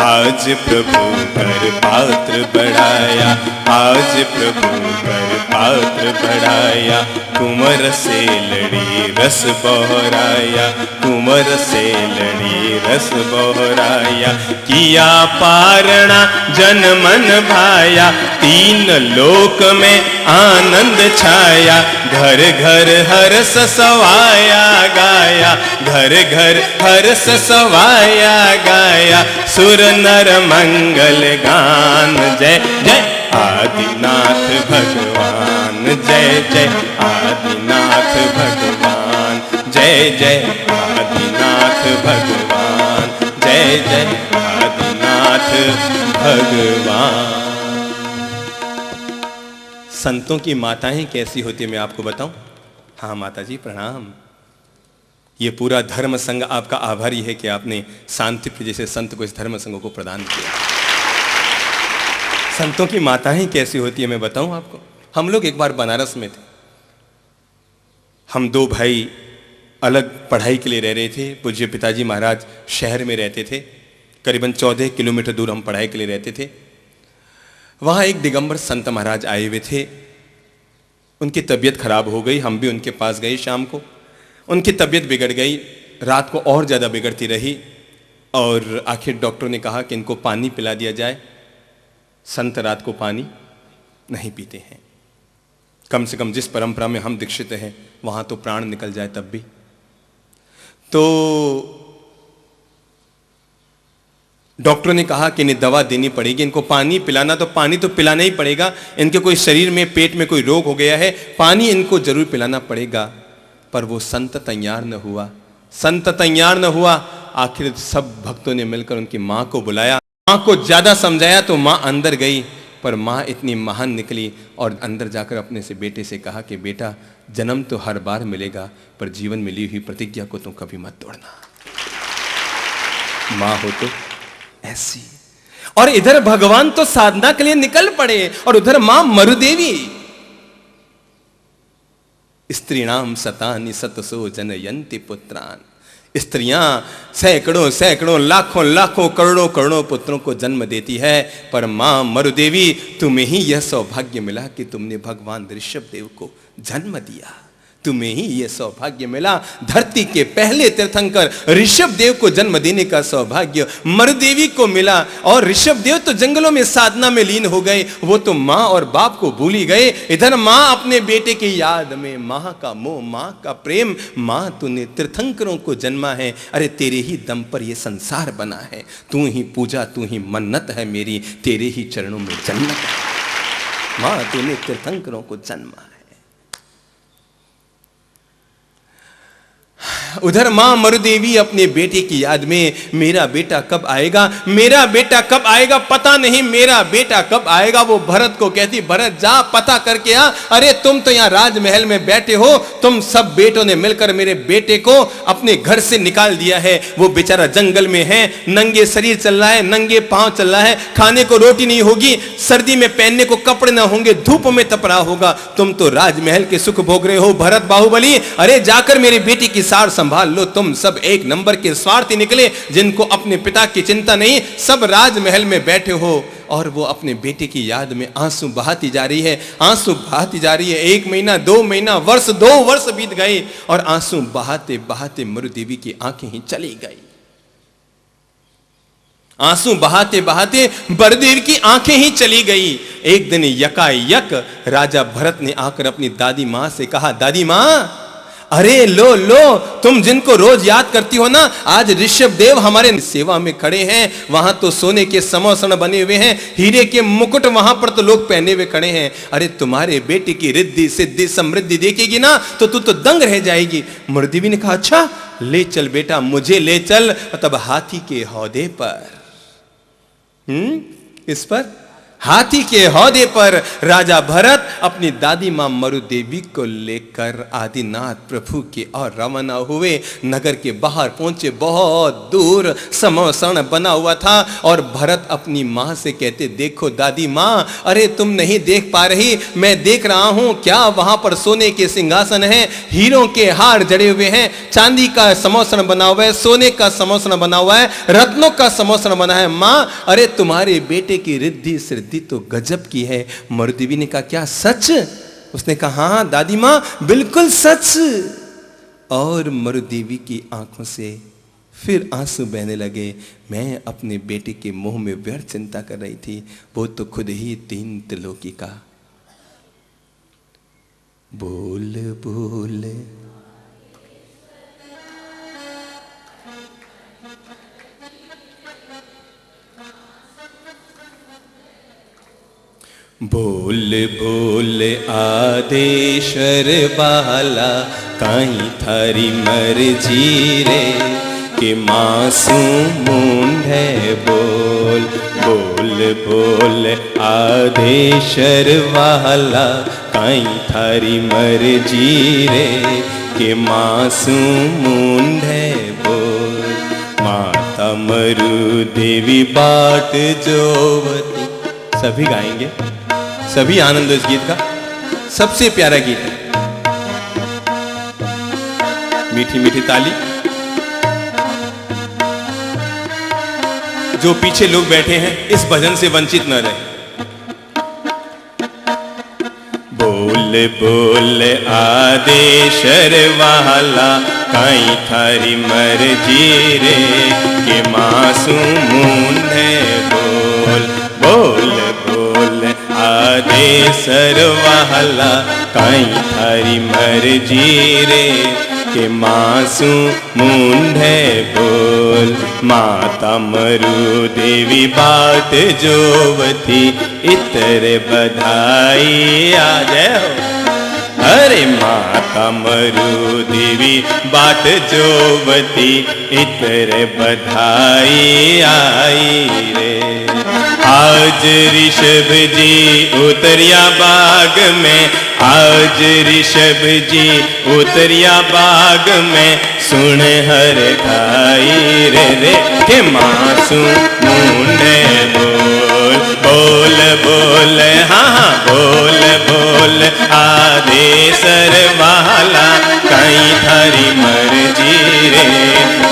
आज प्रभु कर पात्र बढ़ाया, आज प्रभु कर पात्र बढ़ाया, कुंवर से लड़ी रस बहराया, कुंवर से लड़ी रस बहराया, किया पारणा जन मन भाया, 3 लोक में आनंद छाया, घर घर हर्ष सवाया गाया, घर घर हर्ष सवाया गाया, सुर नर मंगल गान, जय जय आदिनाथ भगवान, जय जय आदिनाथ भगवान, जय जय आदिनाथ भगवान, जय जय आदिनाथ भगवान। संतों की माताएं कैसी होती है मैं आपको बताऊं? हाँ माता जी प्रणाम। ये पूरा धर्म संघ आपका आभारी है कि आपने शांतिप्रिय जैसे संत को इस धर्म संघ को प्रदान किया। संतों की माताएं कैसी होती है मैं बताऊं आपको। हम लोग एक बार बनारस में थे, हम 2 भाई अलग पढ़ाई के लिए रह रहे थे। पूज्य पिताजी महाराज शहर में रहते थे, करीबन 14 किलोमीटर दूर हम पढ़ाई के लिए रहते थे। वहाँ एक दिगंबर संत महाराज आए हुए थे, उनकी तबीयत खराब हो गई, हम भी उनके पास गए। शाम को उनकी तबीयत बिगड़ गई, रात को और ज़्यादा बिगड़ती रही और आखिर डॉक्टर ने कहा कि इनको पानी पिला दिया जाए। संत रात को पानी नहीं पीते हैं, कम से कम जिस परंपरा में हम दीक्षित हैं वहाँ तो प्राण निकल जाए तब भी। तो डॉक्टर ने कहा कि इन्हें दवा देनी पड़ेगी, इनको पानी पिलाना तो पानी तो पिलाना ही पड़ेगा, इनके कोई शरीर में पेट में कोई रोग हो गया है, पानी इनको जरूर पिलाना पड़ेगा। पर वो संत तैयार न हुआ, संत तैयार न हुआ। आखिर सब भक्तों ने मिलकर उनकी माँ को बुलाया, माँ को ज्यादा समझाया तो माँ अंदर गई, पर माँ इतनी महान निकली और अंदर जाकर अपने से बेटे से कहा कि बेटा जन्म तो हर बार मिलेगा, पर जीवन में ली हुई प्रतिज्ञा को तुम कभी मत तोड़ना। माँ हो तो ऐसी। और इधर भगवान तो साधना के लिए निकल पड़े और उधर मां मरुदेवी। स्त्रीणाम शतानि शतसो जनयन्ति पुत्रान। स्त्रियां सैकड़ों सैकड़ों लाखों लाखों करोड़ों करोड़ों पुत्रों को जन्म देती है, पर मां मरुदेवी तुम्हें ही यह सौभाग्य मिला कि तुमने भगवान ऋषभ देव को जन्म दिया। तुम्हें ही यह सौभाग्य मिला, धरती के पहले तीर्थंकर ऋषभ देव को जन्म देने का सौभाग्य मरुदेवी को मिला। और ऋषभ देव तो जंगलों में साधना में लीन हो गए, वो तो माँ और बाप को भूल ही गए। इधर माँ अपने बेटे की याद में, माँ का मोह, माँ का प्रेम, माँ तूने तीर्थंकरों को जन्मा है, अरे तेरे ही दम पर यह संसार बना है, तू ही पूजा तू ही मन्नत है मेरी, तेरे ही चरणों में जन्नत है। माँ तूने तीर्थंकरों को जन्मा है। उधर मां मरुदेवी अपने बेटे की याद में, मेरा बेटा कब आएगा, मेरा बेटा कब आएगा, पता नहीं मेरा बेटा कब आएगा। वो भरत को कहती भरत जा पता करके आ, अरे तुम तो यहाँ राजमहल में बैठे हो, तुम सब बेटों ने मिलकर मेरे बेटे को अपने घर से निकाल दिया है। वो बेचारा जंगल में है, नंगे शरीर चल रहा है, नंगे पांव चल रहा है, खाने को रोटी नहीं होगी, सर्दी में पहनने को कपड़े ना होंगे, धूप में तप रहा होगा, तुम तो राजमहल के सुख भोग रहे हो भरत बाहुबली। अरे जाकर मेरे बेटी की सार संभाल लो। तुम सब एक नंबर के स्वार्थी निकले, जिनको अपने पिता की चिंता नहीं, सब राजमहल में बैठे हो। और वो अपने बेटे की याद में आंसू बहाती जा रही है, आंसू बहाती जा रही है। 1 महीना 2 महीना वर्ष 2 वर्ष बीत गए और आंसू बहाते बहाते मरुदेवी की आंखें ही चली गई। आंसू बहाते बहाते मरुदेवी की आंखें ही चली गई। एक दिन यकायक राजा भरत ने आकर अपनी दादी मां से कहा, दादी मां अरे लो लो, तुम जिनको रोज याद करती हो ना, आज ऋषभ देव हमारे सेवा में खड़े हैं। वहां तो सोने के समोसन बने हुए हैं, हीरे के मुकुट वहां पर तो लोग पहने हुए खड़े हैं। अरे तुम्हारे बेटे की रिद्धि सिद्धि समृद्धि देखेगी ना तो तू तो दंग रह जाएगी। मरुदेवी ने कहा अच्छा ले चल बेटा, मुझे ले चल। तब हाथी के हौदे पर, इस पर हाथी के हौदे पर राजा भरत अपनी दादी मां मरु देवी को लेकर आदिनाथ प्रभु के और रवाना हुए। नगर के बाहर पहुंचे, बहुत दूर समोसण बना हुआ था और भरत अपनी मां से कहते, देखो दादी मां, अरे तुम नहीं देख पा रही, मैं देख रहा हूं। क्या वहां पर सोने के सिंहासन हैं, हीरों के हार जड़े हुए हैं, चांदी का समोसण बना हुआ है, सोने का समोसण बना हुआ है, रत्नों का समोसण बना है। मां, अरे तुम्हारे बेटे की रिद्धि सिद्धि तो गजब की है। मरुदेवी ने कहा, क्या सच? उसने कहा, हाँ दादी मां, बिल्कुल सच। और मरुदेवी की आंखों से फिर आंसू बहने लगे। मैं अपने बेटे के मुंह में व्यर्थ चिंता कर रही थी, वो तो खुद ही 3 त्रिलोकी का। बोल बोल बोल बोल आदेश्वर बाला, काई थारी मर्जी रे, के मासूम मूंढे बोल। बोल बोल आदेश्वर वाला, काई थारी मर्जी रे, के मासूम मूंढे बोल। माता मरु देवी बाट जोवती। सभी गाएंगे, सभी आनंद इस गीत का। सबसे प्यारा गीत है। मीठी मीठी ताली। जो पीछे लोग बैठे हैं इस भजन से वंचित न रहे। बोल बोल आदेश्वर वाला, काई थारी मर्जी रे, के मासूम मूंढे बोल। बोल बोल आदेश्वर वाला, काई थारी मर्जी रे, के मासूम मूंढे बोल। माता मरु देवी बाट जोवती, इतर बधाई आ जाओ। अरे माता मरु देवी बाट जोवती, इतर बधाई आई रे। आज ऋषभ जी उतरिया बाग में, आज ऋषभ जी उतरिया बाग में, सुन हर खाई रे रे, के मासूम मूंढे बोल। बोल बोल हाँ बोल बोल आदेश्वर वाला, काई थारी मर्जी रे,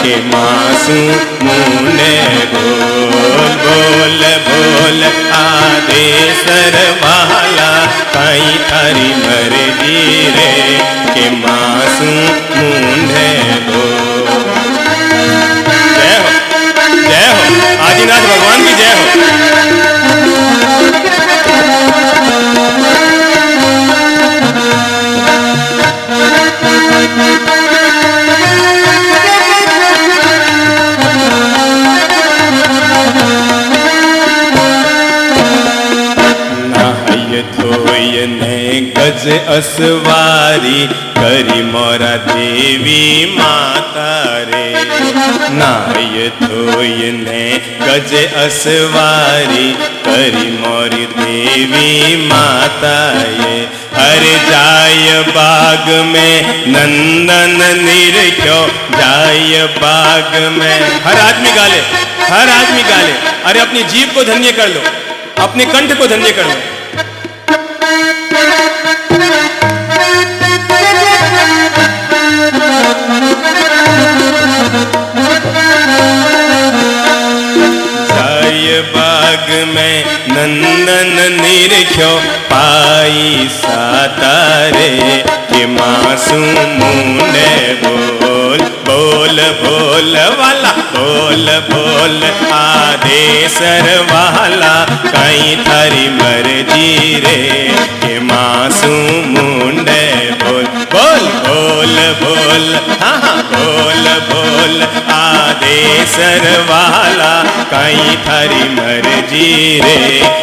के मासूम मूंढे बोल। बोल बोल आदेश्वर वाला, काई थारी मर्जी रे, के मासूम मूंढे बोल। जय हो, जय हो, आदिनाथ भगवान की जय हो। गज असवारी, करी मोरा देवी माता रे। नाय धोय ने गज असवारी, करी मोरी देवी माता ये। अरे जाय बाग में नंदन निरख्यो, जाय बाग में। हर आदमी गाले, हर आदमी गाले। अरे अपनी जीभ को धन्य कर लो, अपने कंठ को धन्य कर लो। जाय बाग में नंदन निरख्यो, पाई सातारे, के मासूम मूंढे बोल। बोल बोल वाला, बोल बोल आदेश्वर वाला, काई थारी मर्जी रे, के मासूम मूंढे बोल। बोल बोल बोल हाँ बोल बोल बोल आदेसर वाला कहीं थारी मर्जी रे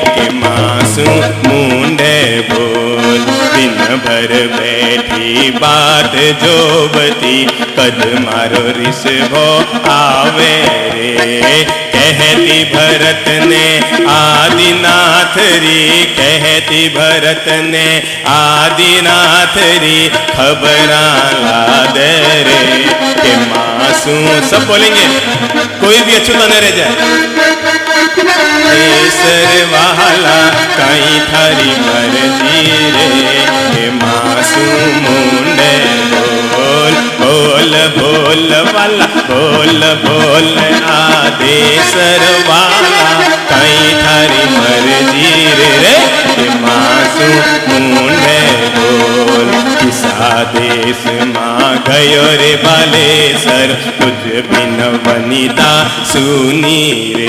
के मासू मुंडे बोल दिन भर बैठी बात जोबती कद मारो रिसभो आवे रे कहती भरत ने आदिनाथ री कहती भरत ने आदिनाथ री खबरा ला दे रे के मासू सब बोलेंगे कोई भी अछूता न रह जाए सर वाला कहीं थारी मर्जी रे के मासू मुंडे बोल बोल बोल वाला बोल बोल आदेसर वाला कहीं थारी मर्जी रे के मासू मुंडे बोल किस आदेश माँ गयो रे बालेसर तुझ बिन वनिता सुनी रे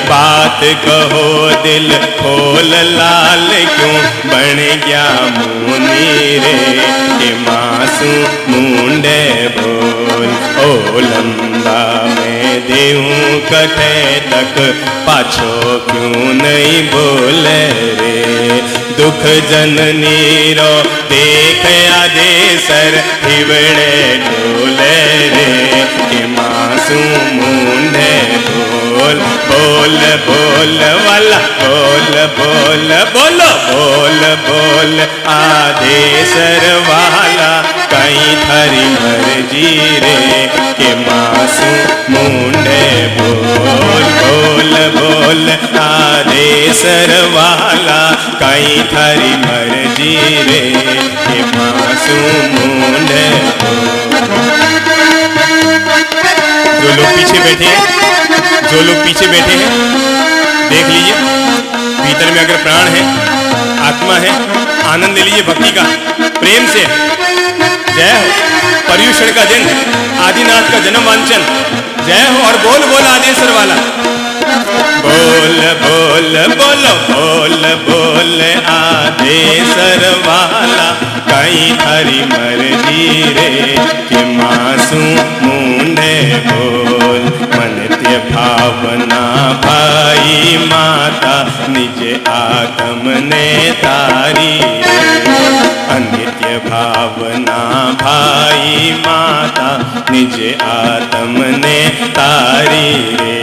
बात कहो दिल खोल लाल क्यों बन गया मुनी रे के मासू मुंडे बोल ओ लंबा मैं देऊं कटे तक पाछो क्यों नहीं बोले रे दुख जननी रो देख आदेसर हिवड़े डोले रे के मासू मुंडे बोल बोल बोल वाला बोल बोल बोलो बोल बोल आदेसर वाला कहीं थारी मर्जी रे के मासू मुंडे बोल बोल बोल आदेसर वाला कहीं थारी मर्जी रे के मासू मुंडे जो लोग पीछे बैठे हैं जो लोग पीछे बैठे हैं देख लीजिए भीतर में अगर प्राण है आत्मा है आनंद ले लीजिए भक्ति का प्रेम से जय हो पर्युषण का दिन आदिनाथ का जन्म वांचन जय हो और बोल बोल आदेसर वाला बोल बोल बोलो बोल बोल आदेसर वाला कहीं थारी मर्जी रे के मासू मुंडे बोल मनत्य भावना भाई माता निज आत्म ने तारी अनित्य भावना भाई माता निज आत्म ने तारी रे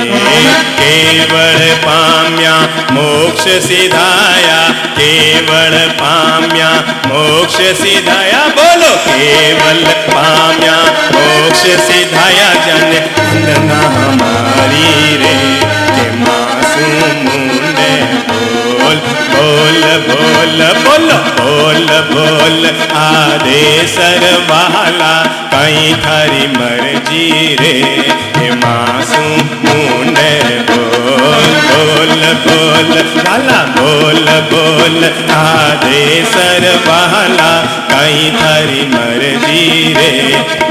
केवल पाम्या मोक्ष सिधाया केवल पाम्या मोक्ष सिधाया बोलो केवल पाम्या मोक्ष सिधाया जन वंदना हमारी रे के मासू मुंडे बोल बोल बोल बोलो बोल बोल आदेसर वाला कहीं थारी मर्जी रे के मासू मुंडे बोल बोल बोल वाला बोल बोल आदेसर वाला कहीं थारी मर्जी रे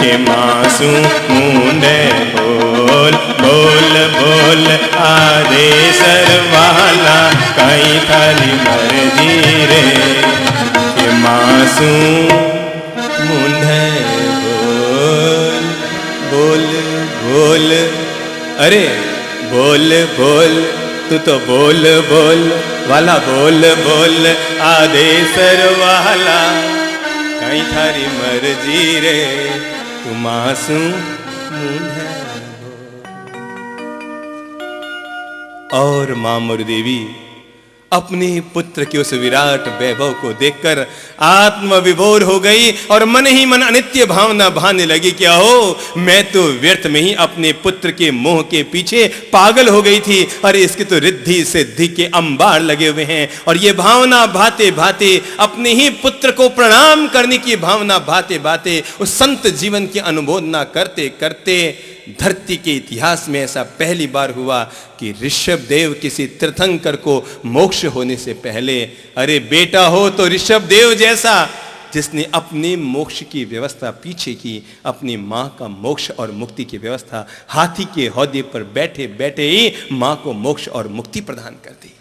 के मासू मुंडे बोल बोल बोल आदेसर वाला कहीं थारी मर्जी रे के मासू मुंडे बोल बोल बोल अरे बोल बोल तू तो बोल बोल वाला बोल बोल आदेसर वाला कहीं थारी मर्जी रे तू मासू मुंडे और मां मुरदेवी अपने पुत्र के उस विराट वैभव को देखकर आत्म विभोर हो गई और मन ही मन अनित्य भावना भाने लगी क्या हो मैं तो व्यर्थ में ही अपने पुत्र के मोह के पीछे पागल हो गई थी अरे इसके तो रिद्धि सिद्धि के अंबार लगे हुए हैं और ये भावना भाते भाते अपने ही पुत्र को प्रणाम करने की भावना भाते भाते उस संत जीवन की अनुमोदना करते करते धरती के इतिहास में ऐसा पहली बार हुआ कि ऋषभ देव किसी तीर्थंकर को मोक्ष होने से पहले अरे बेटा हो तो ऋषभ देव जैसा जिसने अपने मोक्ष की व्यवस्था पीछे की अपनी मां का मोक्ष और मुक्ति की व्यवस्था हाथी के हौदे पर बैठे बैठे ही मां को मोक्ष और मुक्ति प्रदान कर दी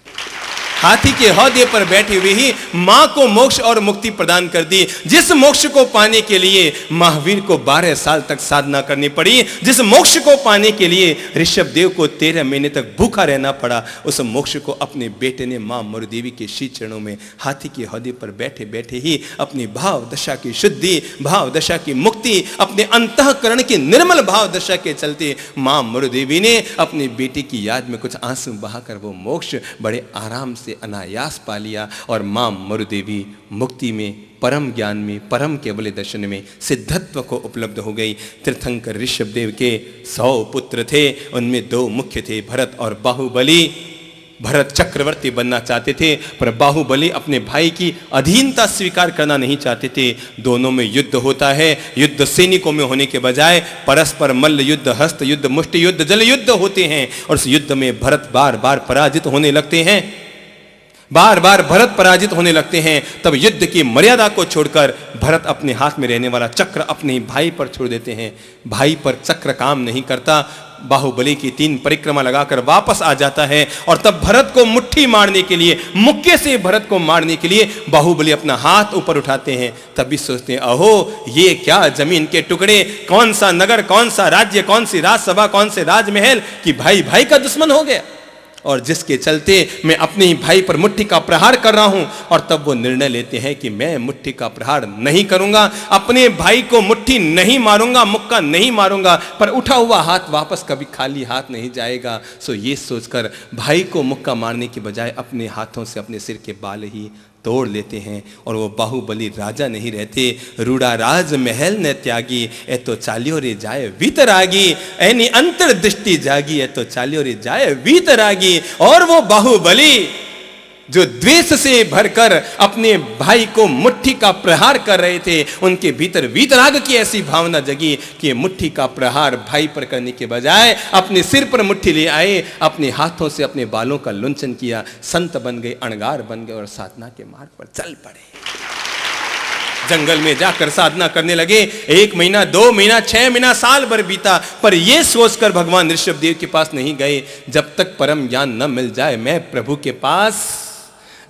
हाथी के हौदे पर बैठे हुए ही मां को मोक्ष और मुक्ति प्रदान कर दी। जिस मोक्ष को पाने के लिए महावीर को 12 साल तक साधना करनी पड़ी, जिस मोक्ष को पाने के लिए ऋषभदेव को 13 महीने तक भूखा रहना पड़ा, उस मोक्ष को अपने बेटे ने मां मरुदेवी के श्री चरणों में हाथी के हौदे पर बैठे बैठे ही अपनी भाव दशा की शुद्धि, भाव दशा की मुक्ति, अपने अंतःकरण की निर्मल भाव दशा के चलते मां मरुदेवी ने अपनी बेटी की याद में कुछ आंसू बहाकर वो मोक्ष बड़े आराम से अनायास पा लिया। और मां मरुदेवी मुक्ति में, परम ज्ञान में, परम केवल दर्शन में सिद्धत्व को उपलब्ध हो गई। तीर्थंकर ऋषभदेव के 100 पुत्र थे, उनमें 2 मुख्य थे, भरत और बाहुबली। भरत चक्रवर्ती बनना चाहते थे, पर बाहुबली अपने भाई की अधीनता स्वीकार करना नहीं चाहते थे। दोनों में युद्ध होता है, युद्ध सैनिकों में होने के बजाय परस्पर मल्ल युद्ध, हस्त युद्ध, मुष्टि युद्ध, जल युद्ध होते हैं। और उस युद्ध में भरत बार बार पराजित होने लगते हैं, बार बार भरत पराजित होने लगते हैं। तब युद्ध की मर्यादा को छोड़कर भरत अपने हाथ में रहने वाला चक्र अपने भाई पर छोड़ देते हैं। भाई पर चक्र काम नहीं करता, बाहुबली की 3 परिक्रमा लगाकर वापस आ जाता है। और तब भरत को मुट्ठी मारने के लिए, मुक्के से भरत को मारने के लिए बाहुबली अपना हाथ ऊपर उठाते हैं। तब भी सोचते हैं, अहो ये क्या जमीन के टुकड़े, कौन सा नगर, कौन सा राज्य, कौन सी राजसभा, कौन से राजमहल कि भाई भाई का दुश्मन हो गया, और जिसके चलते मैं अपने ही भाई पर मुट्ठी का प्रहार कर रहा हूं। और तब वो निर्णय लेते हैं कि मैं मुट्ठी का प्रहार नहीं करूंगा, अपने भाई को मुट्ठी नहीं मारूंगा, मुक्का नहीं मारूंगा, पर उठा हुआ हाथ वापस कभी खाली हाथ नहीं जाएगा। सो ये सोचकर भाई को मुक्का मारने के बजाय अपने हाथों से अपने सिर के बाल ही तोड़ लेते हैं। और वो बाहुबली राजा नहीं रहते, रूड़ा राज महल न त्यागी, ए तो चालियो रे जाए वीतरागी, ऐनी अंतर दृष्टि जागी, ए तो चालियो रे जाए वीतरागी। और वो बाहुबली जो द्वेष से भरकर अपने भाई को मुट्ठी का प्रहार कर रहे थे, उनके भीतर वीतराग की ऐसी भावना जगी कि मुट्ठी का प्रहार भाई पर करने के बजाय अपने सिर पर मुट्ठी ले आए, अपने हाथों से अपने बालों का लुंचन किया, संत बन गए, अणगार बन गए और साधना के मार्ग पर चल पड़े। जंगल में जाकर साधना करने लगे। 1 महीना, 2 महीना, 6 महीना, साल भर बीता, पर यह सोचकर भगवान ऋषभदेव के पास नहीं गए, जब तक परम ज्ञान न मिल जाए मैं प्रभु के पास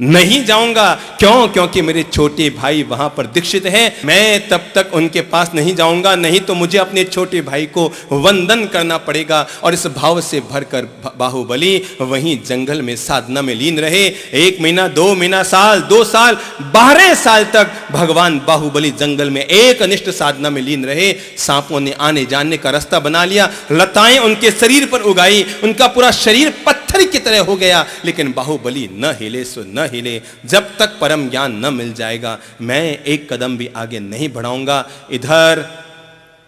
नहीं जाऊंगा। क्यों? क्योंकि मेरे छोटे भाई वहां पर दीक्षित हैं, मैं तब तक उनके पास नहीं जाऊंगा, नहीं तो मुझे अपने छोटे भाई को वंदन करना पड़ेगा। और इस भाव से भरकर बाहुबली वहीं जंगल में साधना में लीन रहे। 1 महीना, 2 महीना, साल, 2 साल, 12 साल तक भगवान बाहुबली जंगल में एक अनिष्ट साधना में लीन रहे। सांपों ने आने जाने का रास्ता बना लिया, लताएं उनके शरीर पर उगाई, उनका पूरा शरीर पत्थर की तरह हो गया, लेकिन बाहुबली न हिले सो न हिले। जब तक परम ज्ञान न मिल जाएगा मैं एक कदम भी आगे नहीं बढ़ाऊंगा। इधर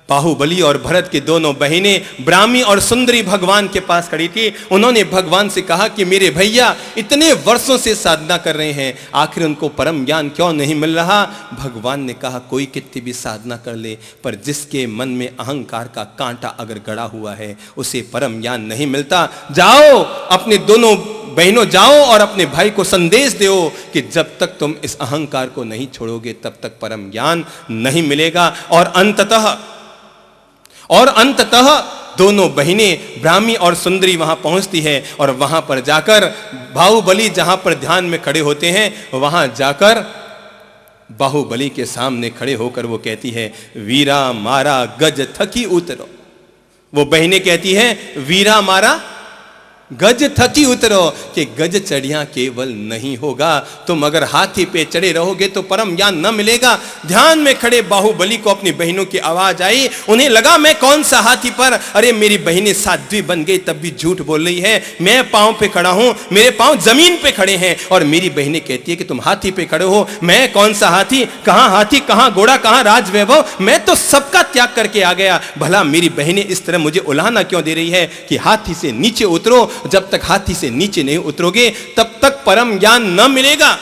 बाहुबली और भरत की दोनों बहनें ब्राह्मी और सुंदरी भगवान के पास खड़ी थी। उन्होंने भगवान से कहा कि मेरे भैया इतने वर्षों से साधना कर रहे हैं, आखिर उनको परम ज्ञान क्यों नहीं मिल रहा? भगवान ने कहा कोई कितनी भी साधना कर ले, पर जिसके मन में अहंकार का कांटा अगर गड़ा हुआ है उसे परम ज्ञान नहीं मिलता। जाओ अपने दोनों बहनों, जाओ और अपने भाई को संदेश दो कि जब तक तुम इस अहंकार को नहीं छोड़ोगे तब तक परम ज्ञान नहीं मिलेगा। और अंततः दोनों बहनें ब्राह्मी और सुंदरी वहां पहुंचती है, और वहां पर जाकर बाहुबली जहां पर ध्यान में खड़े होते हैं, वहां जाकर बाहुबली के सामने खड़े होकर वो कहती है, वीरा मारा गज थकी उतरो। वो बहनें कहती हैं, वीरा मारा गज थकी उतरो, कि गज चढ़िया केवल नहीं होगा, तुम अगर हाथी पे चढ़े रहोगे तो परम ज्ञान न मिलेगा। ध्यान में खड़े बाहुबली को अपनी बहनों की आवाज आई, उन्हें लगा मैं कौन सा हाथी पर, अरे मेरी बहनें साध्वी बन गई तब भी झूठ बोल रही है, मैं पांव पे खड़ा हूं, मेरे पांव जमीन पे खड़े हैं, और मेरी बहनें कहती है कि तुम हाथी पे खड़े हो, मैं कौन सा हाथी, कहां घोड़ा, कहां राज वैभव, मैं तो सबका त्याग करके आ गया। भला मेरी बहनें इस तरह मुझे उलाहना क्यों दे रही है कि हाथी से नीचे उतरो, जब तक हाथी से नीचे नहीं उतरोगे तब तक परम ज्ञान न मिलेगा।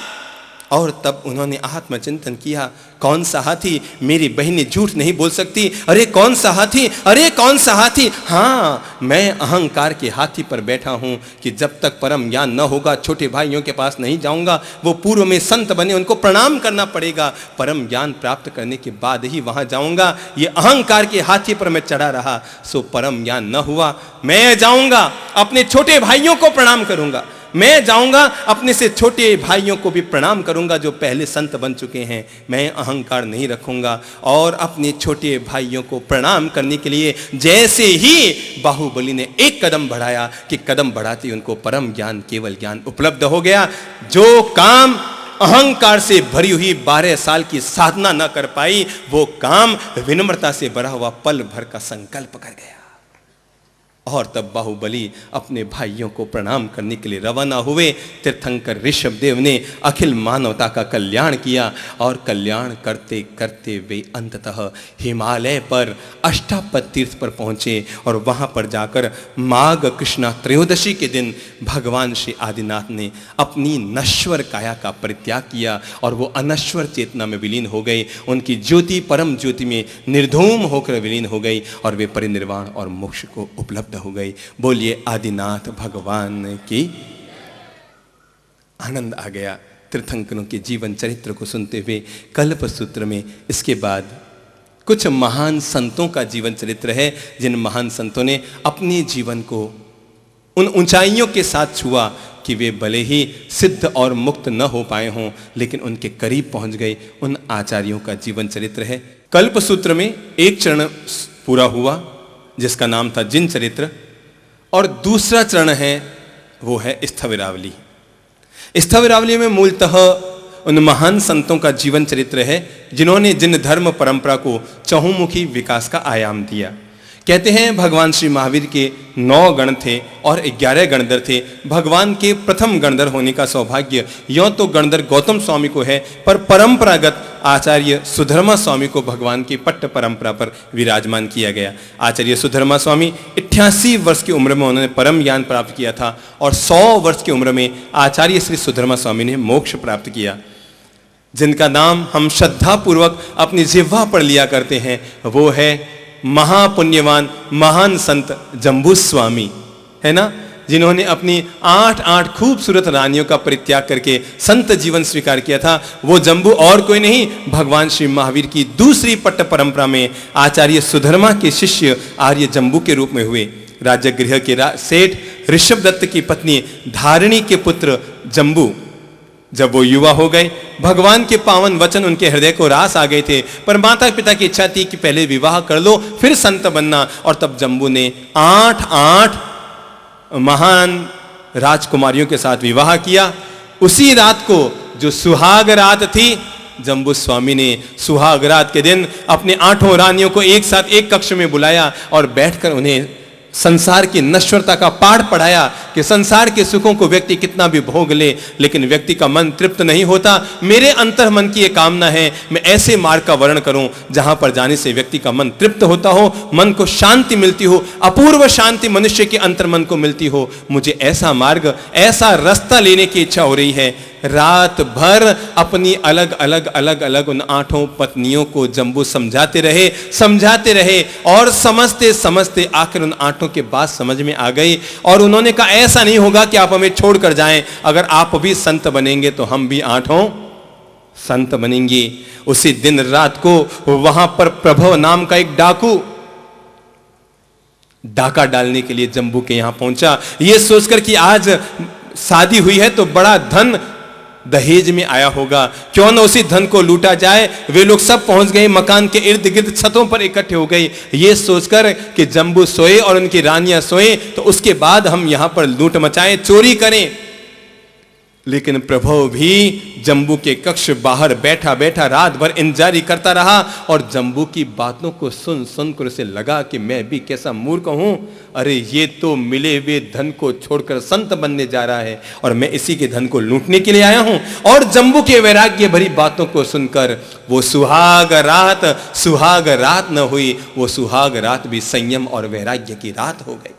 और तब उन्होंने आत्मचिंतन किया, कौन सा हाथी, मेरी बहनें झूठ नहीं बोल सकती, अरे कौन सा हाथी, अरे कौन सा हाथी, हाँ मैं अहंकार के हाथी पर बैठा हूं कि जब तक परम ज्ञान न होगा छोटे भाइयों के पास नहीं जाऊंगा, वो पूर्व में संत बने उनको प्रणाम करना पड़ेगा, परम ज्ञान प्राप्त करने के बाद ही वहां जाऊंगा। ये अहंकार के हाथी पर मैं चढ़ा रहा, सो परम ज्ञान न हुआ, मैं जाऊंगा अपने छोटे भाइयों को प्रणाम करूंगा, मैं जाऊंगा, अपने से छोटे भाइयों को भी प्रणाम करूंगा जो पहले संत बन चुके हैं। मैं अहंकार नहीं रखूंगा और अपने छोटे भाइयों को प्रणाम करने के लिए जैसे ही बाहुबली ने एक कदम बढ़ाया कि कदम बढ़ाते ही उनको परम ज्ञान, केवल ज्ञान उपलब्ध हो गया। जो काम अहंकार से भरी हुई 12 साल की साधना न कर पाई, वो काम विनम्रता से भरा हुआ पल भर का संकल्प कर गया। और तब बाहुबली अपने भाइयों को प्रणाम करने के लिए रवाना हुए। तीर्थंकर ऋषभदेव ने अखिल मानवता का कल्याण किया और कल्याण करते करते वे अंततः हिमालय पर अष्टापद तीर्थ पर पहुंचे और वहां पर जाकर माघ कृष्णा त्रयोदशी के दिन भगवान श्री आदिनाथ ने अपनी नश्वर काया का परित्याग किया और वो अनश्वर चेतना में विलीन हो गए। उनकी ज्योति परम ज्योति में निर्धूम होकर विलीन हो गई और वे परिनिर्वाण और मोक्ष को उपलब्ध हो गई। बोलिए आदिनाथ भगवान की। आनंद आ गया तीर्थंकरों के जीवन चरित्र को सुनते हुए। कल्प सूत्र में इसके बाद कुछ महान संतों का जीवन चरित्र है, जिन महान संतों ने अपने जीवन को उन ऊंचाइयों के साथ छुआ कि वे भले ही सिद्ध और मुक्त न हो पाए हों, लेकिन उनके करीब पहुंच गए। उन आचार्यों का जीवन चरित्र है। कल्प सूत्र में एक चरण पूरा हुआ जिसका नाम था जिन चरित्र, और दूसरा चरण है वो है स्थविरावली। स्थविरावली में मूलतः उन महान संतों का जीवन चरित्र है जिन्होंने जिन धर्म परंपरा को चहुमुखी विकास का आयाम दिया। कहते हैं भगवान श्री महावीर के 9 गण थे और 11 गणधर थे। भगवान के प्रथम गणधर होने का सौभाग्य यों तो गणधर गौतम स्वामी को है, पर परंपरागत आचार्य सुधर्मा स्वामी को भगवान की पट्ट परंपरा पर विराजमान किया गया। आचार्य सुधर्मा स्वामी 88 वर्ष की उम्र में उन्होंने परम ज्ञान प्राप्त किया था और 100 वर्ष की उम्र में आचार्य श्री सुधर्मा स्वामी ने मोक्ष प्राप्त किया। जिनका नाम हम श्रद्धापूर्वक अपनी जिह्वा पर लिया करते हैं वो है महापुण्यवान महान संत जम्बू स्वामी, है ना, जिन्होंने अपनी 8 खूबसूरत रानियों का परित्याग करके संत जीवन स्वीकार किया था। वो जम्बू और कोई नहीं, भगवान श्री महावीर की दूसरी पट्ट परंपरा में आचार्य सुधर्मा के शिष्य आर्य जम्बू के रूप में हुए। राजगृह के सेठ ऋषभदत्त की पत्नी धारिणी के पुत्र जम्बू जब वो युवा हो गए, भगवान के पावन वचन उनके हृदय को रास आ गए थे, पर माता पिता की इच्छा थी कि पहले विवाह कर लो फिर संत बनना। और तब जम्बू ने 8 महान राजकुमारियों के साथ विवाह किया। उसी रात को जो सुहाग रात थी, जम्बू स्वामी ने सुहाग रात के दिन अपने 8 रानियों को एक साथ एक कक्ष में बुलाया और बैठकर उन्हें संसार की नश्वरता का पाठ पढ़ाया कि संसार के सुखों को व्यक्ति कितना भी भोग ले, लेकिन व्यक्ति का मन तृप्त नहीं होता। मेरे अंतर मन की एक कामना है, मैं ऐसे मार्ग का वर्णन करूं जहां पर जाने से व्यक्ति का मन तृप्त होता हो, मन को शांति मिलती हो, अपूर्व शांति मनुष्य के अंतर मन को मिलती हो। मुझे ऐसा मार्ग, ऐसा रास्ता लेने की इच्छा हो रही है। रात भर अपनी अलग अलग उन 8 पत्नियों को जम्बू समझाते रहे और समझते समझते आखिर उन 8 के बात समझ में आ गई। और उन्होंने कहा ऐसा नहीं होगा कि आप हमें छोड़कर जाएं, अगर आप भी संत बनेंगे तो हम भी 8 संत बनेंगे। उसी दिन रात को वहां पर प्रभव नाम का एक डाकू डाका डालने के लिए जम्बू के यहां पहुंचा, यह सोचकर कि आज शादी हुई है तो बड़ा धन दहेज में आया होगा, क्यों न उसी धन को लूटा जाए। वे लोग सब पहुंच गए, मकान के इर्द गिर्द छतों पर इकट्ठे हो गए, ये सोचकर कि जम्बू सोए और उनकी रानियां सोए तो उसके बाद हम यहां पर लूट मचाएं, चोरी करें। लेकिन प्रभु भी जम्बू के कक्ष बाहर बैठा बैठा रात भर इंतजार करता रहा और जम्बू की बातों को सुन कर उसे लगा कि मैं भी कैसा मूर्ख हूं, अरे ये तो मिले हुए धन को छोड़कर संत बनने जा रहा है और मैं इसी के धन को लूटने के लिए आया हूं। और जम्बू के वैराग्य भरी बातों को सुनकर वो सुहाग रात न हुई, वो सुहाग रात भी संयम और वैराग्य की रात हो गई।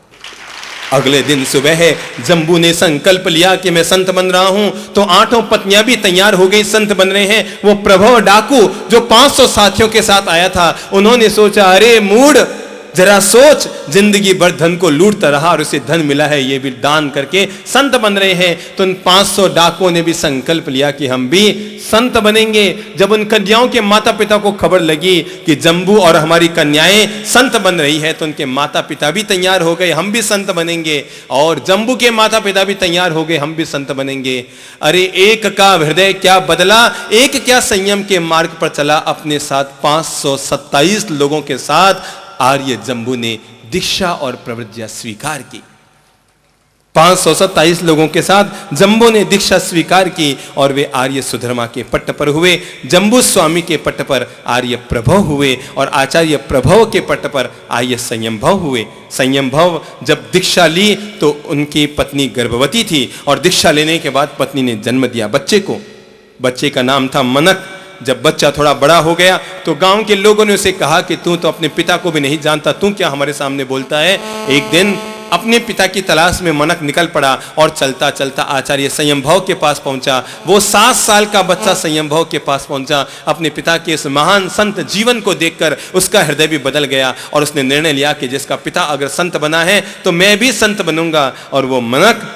अगले दिन सुबह जम्बू ने संकल्प लिया कि मैं संत बन रहा हूं, तो 8 पत्नियां भी तैयार हो गई, संत बन रहे हैं। वो प्रभव डाकू जो 500 साथियों के साथ आया था, उन्होंने सोचा अरे मूढ़, जरा सोच, जिंदगी भर धन को लूटता रहा और उसे धन मिला है ये भी दान करके संत बन रहे हैं। तो उन 500 डाकुओं ने भी संकल्प लिया कि हम भी संत बनेंगे। जब उन कन्याओं के माता पिता को खबर लगी कि जम्बू और हमारी कन्याएं संत बन रही है, तो उनके माता पिता भी तैयार हो गए, हम भी संत बनेंगे। और जम्बू के माता पिता भी तैयार हो गए, हम भी संत बनेंगे। अरे एक का हृदय क्या बदला, एक क्या संयम के मार्ग पर चला। अपने साथ 527 लोगों के साथ आर्य जम्बू ने दीक्षा और प्रवृत्तियां स्वीकार की। 527 लोगों के साथ जम्बू ने दीक्षा स्वीकार की और वे आर्य सुधर्मा के पट्ट पर हुए, जम्बू स्वामी के पट्ट पर आर्य प्रभव हुए और आचार्य प्रभव के पट्ट पर आर्य संयमभव हुए। संयमभव जब दीक्षा ली तो उनकी पत्नी गर्भवती थी और दीक्षा लेने के बाद पत्नी ने जन्म दिया बच्चे को। बच्चे का नाम था मनक। जब बच्चा थोड़ा बड़ा हो गया तो गांव के लोगों ने उसे कहा कि तू तो अपने पिता को भी नहीं जानता, तू क्या हमारे सामने बोलता है। एक दिन अपने पिता की तलाश में मनक निकल पड़ा और चलता चलता आचार्य संयमभव के पास पहुंचा। वो 7 साल का बच्चा संयमभव के पास पहुंचा। अपने पिता के इस महान संत जीवन को देखकर उसका हृदय भी बदल गया और उसने निर्णय लिया कि जिसका पिता अगर संत बना है तो मैं भी संत बनूंगा। और वो मनक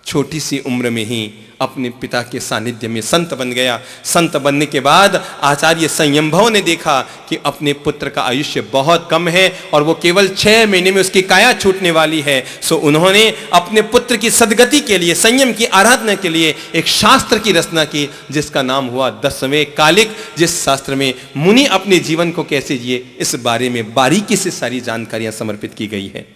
छोटी सी उम्र में ही अपने पिता के सानिध्य में संत बन गया। संत बनने के बाद आचार्य संयमभव ने देखा कि अपने पुत्र का आयुष्य बहुत कम है और वो केवल 6 महीने में उसकी काया छूटने वाली है। सो उन्होंने अपने पुत्र की सद्गति के लिए, संयम की आराधना के लिए एक शास्त्र की रचना की जिसका नाम हुआ 10वें कालिक, जिस शास्त्र में मुनि अपने जीवन को कैसे जिए इस बारे में बारीकी से सारी जानकारियां समर्पित की गई है।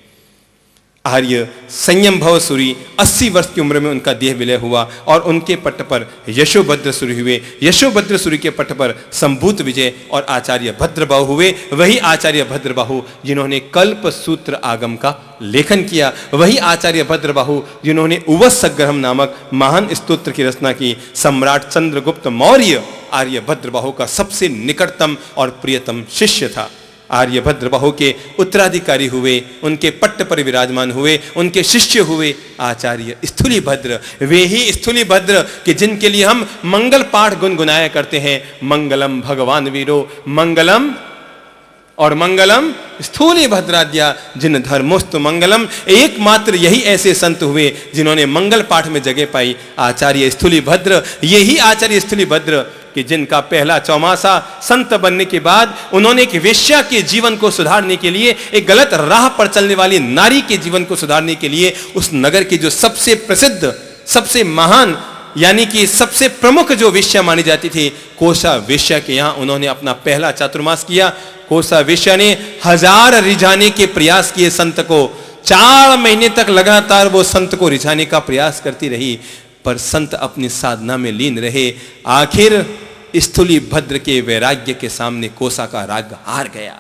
आर्य संयमभव सूरी 80 वर्ष की उम्र में उनका देह विलय हुआ और उनके पट्ट पर यशोभद्र सूरी हुए। यशोभद्र सूरी के पट्ट पर संभूत विजय और आचार्य भद्रबाहु हुए। वही आचार्य भद्रबाहु जिन्होंने कल्प सूत्र आगम का लेखन किया, वही आचार्य भद्रबाहु जिन्होंने उवत्सग्रहम नामक महान स्तोत्र की रचना की। सम्राट चंद्रगुप्त मौर्य आर्य भद्रबाहु का सबसे निकटतम और प्रियतम शिष्य था। आर्य भद्रबाहु के उत्तराधिकारी हुए, उनके पट्ट पर विराजमान हुए, उनके शिष्य हुए आचार्य स्थूलीभद्र। वे ही स्थूलीभद्र कि जिनके लिए हम मंगल पाठ गुनगुनाया करते हैं। मंगलम भगवान वीरो मंगलम और मंगलम स्थूलीभद्राद्या जिन धर्मोस्तु मंगलम। एकमात्र यही ऐसे संत हुए जिन्होंने मंगल पाठ में जगह पाई, आचार्य स्थूलीभद्र। यही आचार्य स्थूलीभद्र कि जिनका पहला चौमासा संत बनने के बाद उन्होंने एक वेश्या के जीवन को सुधारने के लिए, एक गलत राह पर चलने वाली नारी के जीवन को सुधारने के लिए उस नगर की जो सबसे प्रसिद्ध, सबसे महान यानी कि सबसे प्रमुख जो वेश्या मानी जाती थी, कोसा वेश्या के यहाँ उन्होंने अपना पहला चातुर्मास किया। कोसा वेश्या ने 1000 रिझाने के प्रयास किए संत को। 4 महीने तक लगातार वो संत को रिझाने का प्रयास करती रही, पर संत अपनी साधना में लीन रहे। आखिर स्थूलीभद्र के वैराग्य के सामने कोसा का राग हार गया।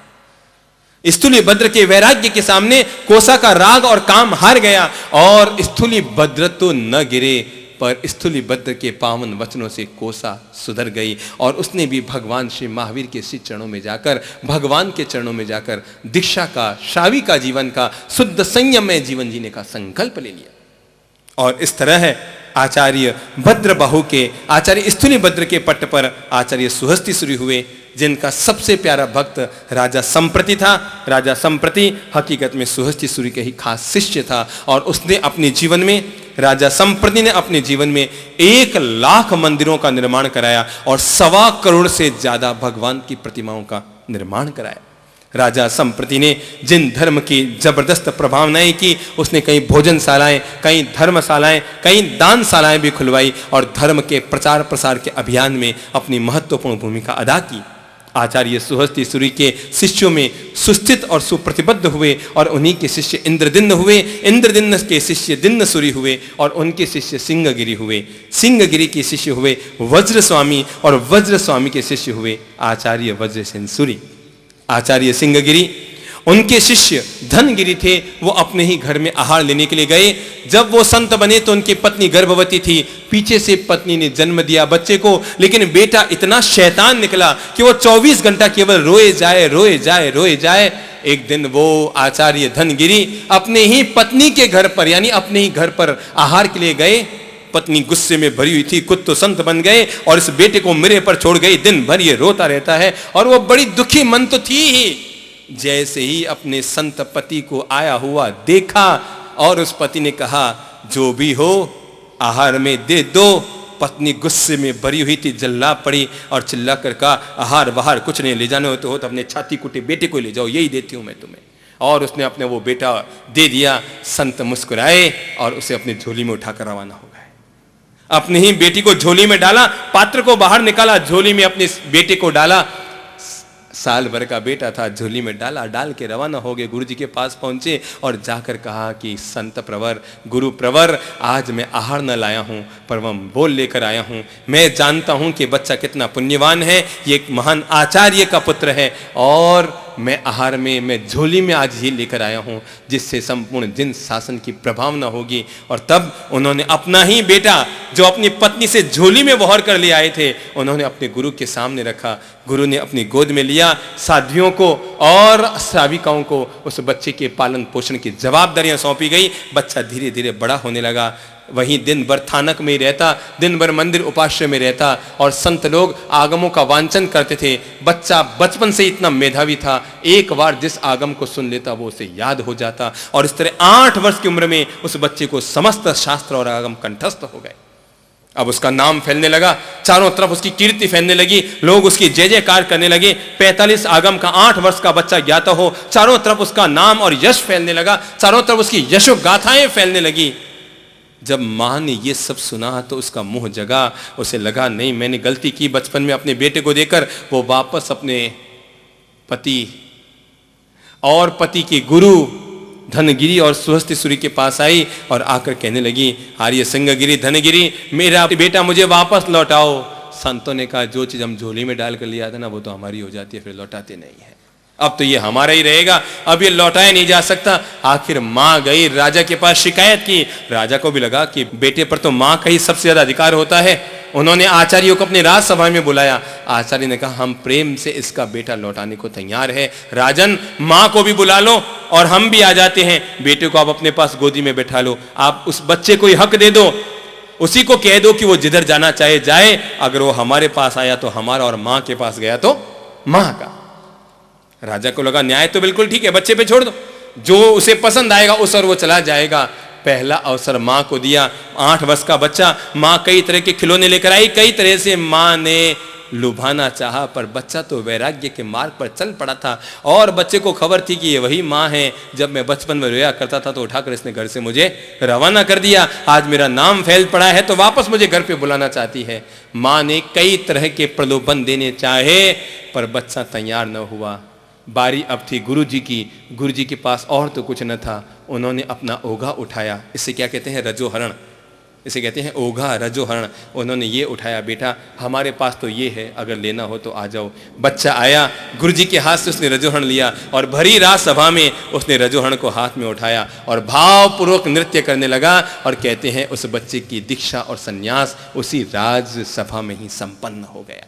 स्थूलीभद्र के वैराग्य के सामने कोसा का राग और काम हार गया और स्थूलीभद्र तो न गिरे, पर स्थूलीभद्र के पावन वचनों से कोसा सुधर गई और उसने भी भगवान श्री महावीर के श्री चरणों में जाकर, भगवान के चरणों में जाकर दीक्षा का, शावी का जीवन का, शुद्ध संयममय जीवन जीने का संकल्प ले लिया। और इस तरह है आचार्य भद्रबाहु के, आचार्य स्थूलीभद्र के पट्ट पर आचार्य सुहस्तिसूरी हुए, जिनका सबसे प्यारा भक्त राजा संप्रति था। राजा संप्रति हकीकत में सुहस्तिसूरी के ही खास शिष्य था और उसने अपने जीवन में, राजा संप्रति ने अपने जीवन में 1 लाख मंदिरों का निर्माण कराया और 1.25 करोड़ से ज्यादा भगवान की प्रतिमाओं का निर्माण कराया। राजा संप्रति ने जिन धर्म की जबरदस्त प्रभावनाएं की, उसने कई भोजनशालाएं, कई धर्मशालाएं, कई दानशालाएं भी खुलवाई और धर्म के प्रचार प्रसार के अभियान में अपनी महत्वपूर्ण भूमिका अदा की। आचार्य सुहस्तिसूरी के शिष्यों में सुस्थित और सुप्रतिबद्ध हुए और उन्हीं के शिष्य इंद्रदिन्न हुए। इंद्रदिन्न के शिष्य दिन्नसूरी हुए और उनके शिष्य सिंहगिरी हुए। सिंहगिरी के शिष्य हुए वज्रस्वामी और वज्रस्वामी के शिष्य हुए आचार्य वज्रसेन सूरी। आचार्य सिंहगिरी, उनके शिष्य धनगिरी थे, वो अपने ही घर में आहार लेने के लिए गए। जब वो संत बने तो उनकी पत्नी गर्भवती थी। पीछे से पत्नी ने जन्म दिया बच्चे को, लेकिन बेटा इतना शैतान निकला कि वो 24 घंटा केवल रोए जाए, रोए जाए, रोए जाए। एक दिन वो आचार्य धनगिरी अपने ही पत्नी के घर पर, यानी अपने ही घर पर आहार के लिए गए। पत्नी गुस्से में भरी हुई थी, खुद तो संत बन गए और इस बेटे को मेरे पर छोड़ गई। दिन भर ये रोता रहता है और वो बड़ी दुखी मन तो थी ही, जैसे ही अपने संत पति को आया हुआ देखा और उस पति ने कहा जो भी हो आहार में दे दो। पत्नी गुस्से में भरी हुई थी, जल्ला पड़ी और चिल्ला कर कहा आहार बाहर कुछ नहीं, ले जाने हो तो अपने छाती कुटे बेटे को ले जाओ, यही देती हूं मैं तुम्हें। और उसने अपने वो बेटा दे दिया। संत मुस्कुराए और उसे अपनी झोली में उठाकर रवाना हो गए। अपनी ही बेटी को झोली में डाला, पात्र को बाहर निकाला, झोली में अपने बेटे को डाला। साल भर का बेटा था, झोली में डाला, डाल के रवाना हो गए। गुरु जी के पास पहुंचे और जाकर कहा कि संत प्रवर, गुरु प्रवर, आज मैं आहार न लाया हूं पर वह बोल लेकर आया हूं। मैं जानता हूं कि बच्चा कितना पुण्यवान है, ये एक महान आचार्य का पुत्र है और मैं आहार में, मैं झोली में आज ही लेकर आया हूं जिससे संपूर्ण जिन शासन की प्रभावना होगी। और तब उन्होंने अपना ही बेटा जो अपनी पत्नी से झोली में बहर कर ले आए थे, उन्होंने अपने गुरु के सामने रखा। गुरु ने अपनी गोद में लिया। साध्वियों को और श्राविकाओं को उस बच्चे के पालन पोषण की जवाबदारियां सौंपी गई। बच्चा धीरे धीरे बड़ा होने लगा। वहीं दिन भर थानक में ही रहता, दिन भर मंदिर उपाश्रय में रहता और संत लोग आगमों का वांचन करते थे। बच्चा बचपन से इतना मेधावी था, एक बार जिस आगम को सुन लेता वो उसे याद हो जाता। और इस तरह 8 वर्ष की उम्र में उस बच्चे को समस्त शास्त्र और आगम कंठस्थ हो गए। अब उसका नाम फैलने लगा, चारों तरफ उसकी कीर्ति फैलने लगी, लोग उसकी जय जयकार करने लगे। 45 आगम का 8 वर्ष का बच्चा ज्ञाता हो, चारों तरफ उसका नाम और यश फैलने लगा, चारों तरफ उसकी यशो गाथाएं फैलने लगी। जब मां ने ये सब सुना तो उसका मुंह जगा। उसे लगा नहीं, मैंने गलती की बचपन में अपने बेटे को देकर। वो वापस अपने पति और पति के गुरु धनगिरी और सुहस्तिसुरी के पास आई और आकर कहने लगी, आर्य सिंहगिरी, धनगिरी, मेरा बेटा मुझे वापस लौटाओ। संतों ने कहा जो चीज हम झोली में डाल कर लिया था ना वो तो हमारी हो जाती है, फिर लौटाते नहीं है, अब तो ये हमारा ही रहेगा, अब ये लौटाया नहीं जा सकता। आखिर मां गई राजा के पास, शिकायत की। राजा को भी लगा कि बेटे पर तो मां का ही सबसे ज्यादा अधिकार होता है। उन्होंने आचार्यों को अपनी राजसभा में बुलाया। आचार्य ने कहा हम प्रेम से इसका बेटा लौटाने को तैयार है, राजन मां को भी बुला लो और हम भी आ जाते हैं, बेटे को आप अपने पास गोदी में बैठा लो, आप उस बच्चे को ही हक दे दो, उसी को कह दो कि वो जिधर जाना चाहे जाए, अगर वो हमारे पास आया तो हमारा और मां के पास गया तो मां का। राजा को लगा न्याय तो बिल्कुल ठीक है, बच्चे पे छोड़ दो, जो उसे पसंद आएगा उस और वो चला जाएगा। पहला अवसर मां को दिया। 8 वर्ष का बच्चा, मां कई तरह के खिलौने लेकर आई, कई तरह से मां ने लुभाना चाहा, पर बच्चा तो वैराग्य के मार्ग पर चल पड़ा था। और बच्चे को खबर थी कि ये वही मां है, जब मैं बचपन में रोया करता था तो उठाकर इसने घर से मुझे रवाना कर दिया, आज मेरा नाम फैल पड़ा है तो वापस मुझे घर पे बुलाना चाहती है। मां ने कई तरह के प्रलोभन देने चाहे पर बच्चा तैयार न हुआ। बारी अब थी गुरु जी की। गुरु जी के पास और तो कुछ न था, उन्होंने अपना ओघा उठाया। इसे क्या कहते हैं? रजोहरण, इसे कहते हैं ओघा, रजोहरण। उन्होंने ये उठाया, बेटा हमारे पास तो ये है, अगर लेना हो तो आ जाओ। बच्चा आया, गुरु जी के हाथ से उसने रजोहरण लिया और भरी राज सभा में उसने रजोहरण को हाथ में उठाया और भावपूर्वक नृत्य करने लगा। और कहते हैं उस बच्चे की दीक्षा और संन्यास उसी राज सभा में ही संपन्न हो गया।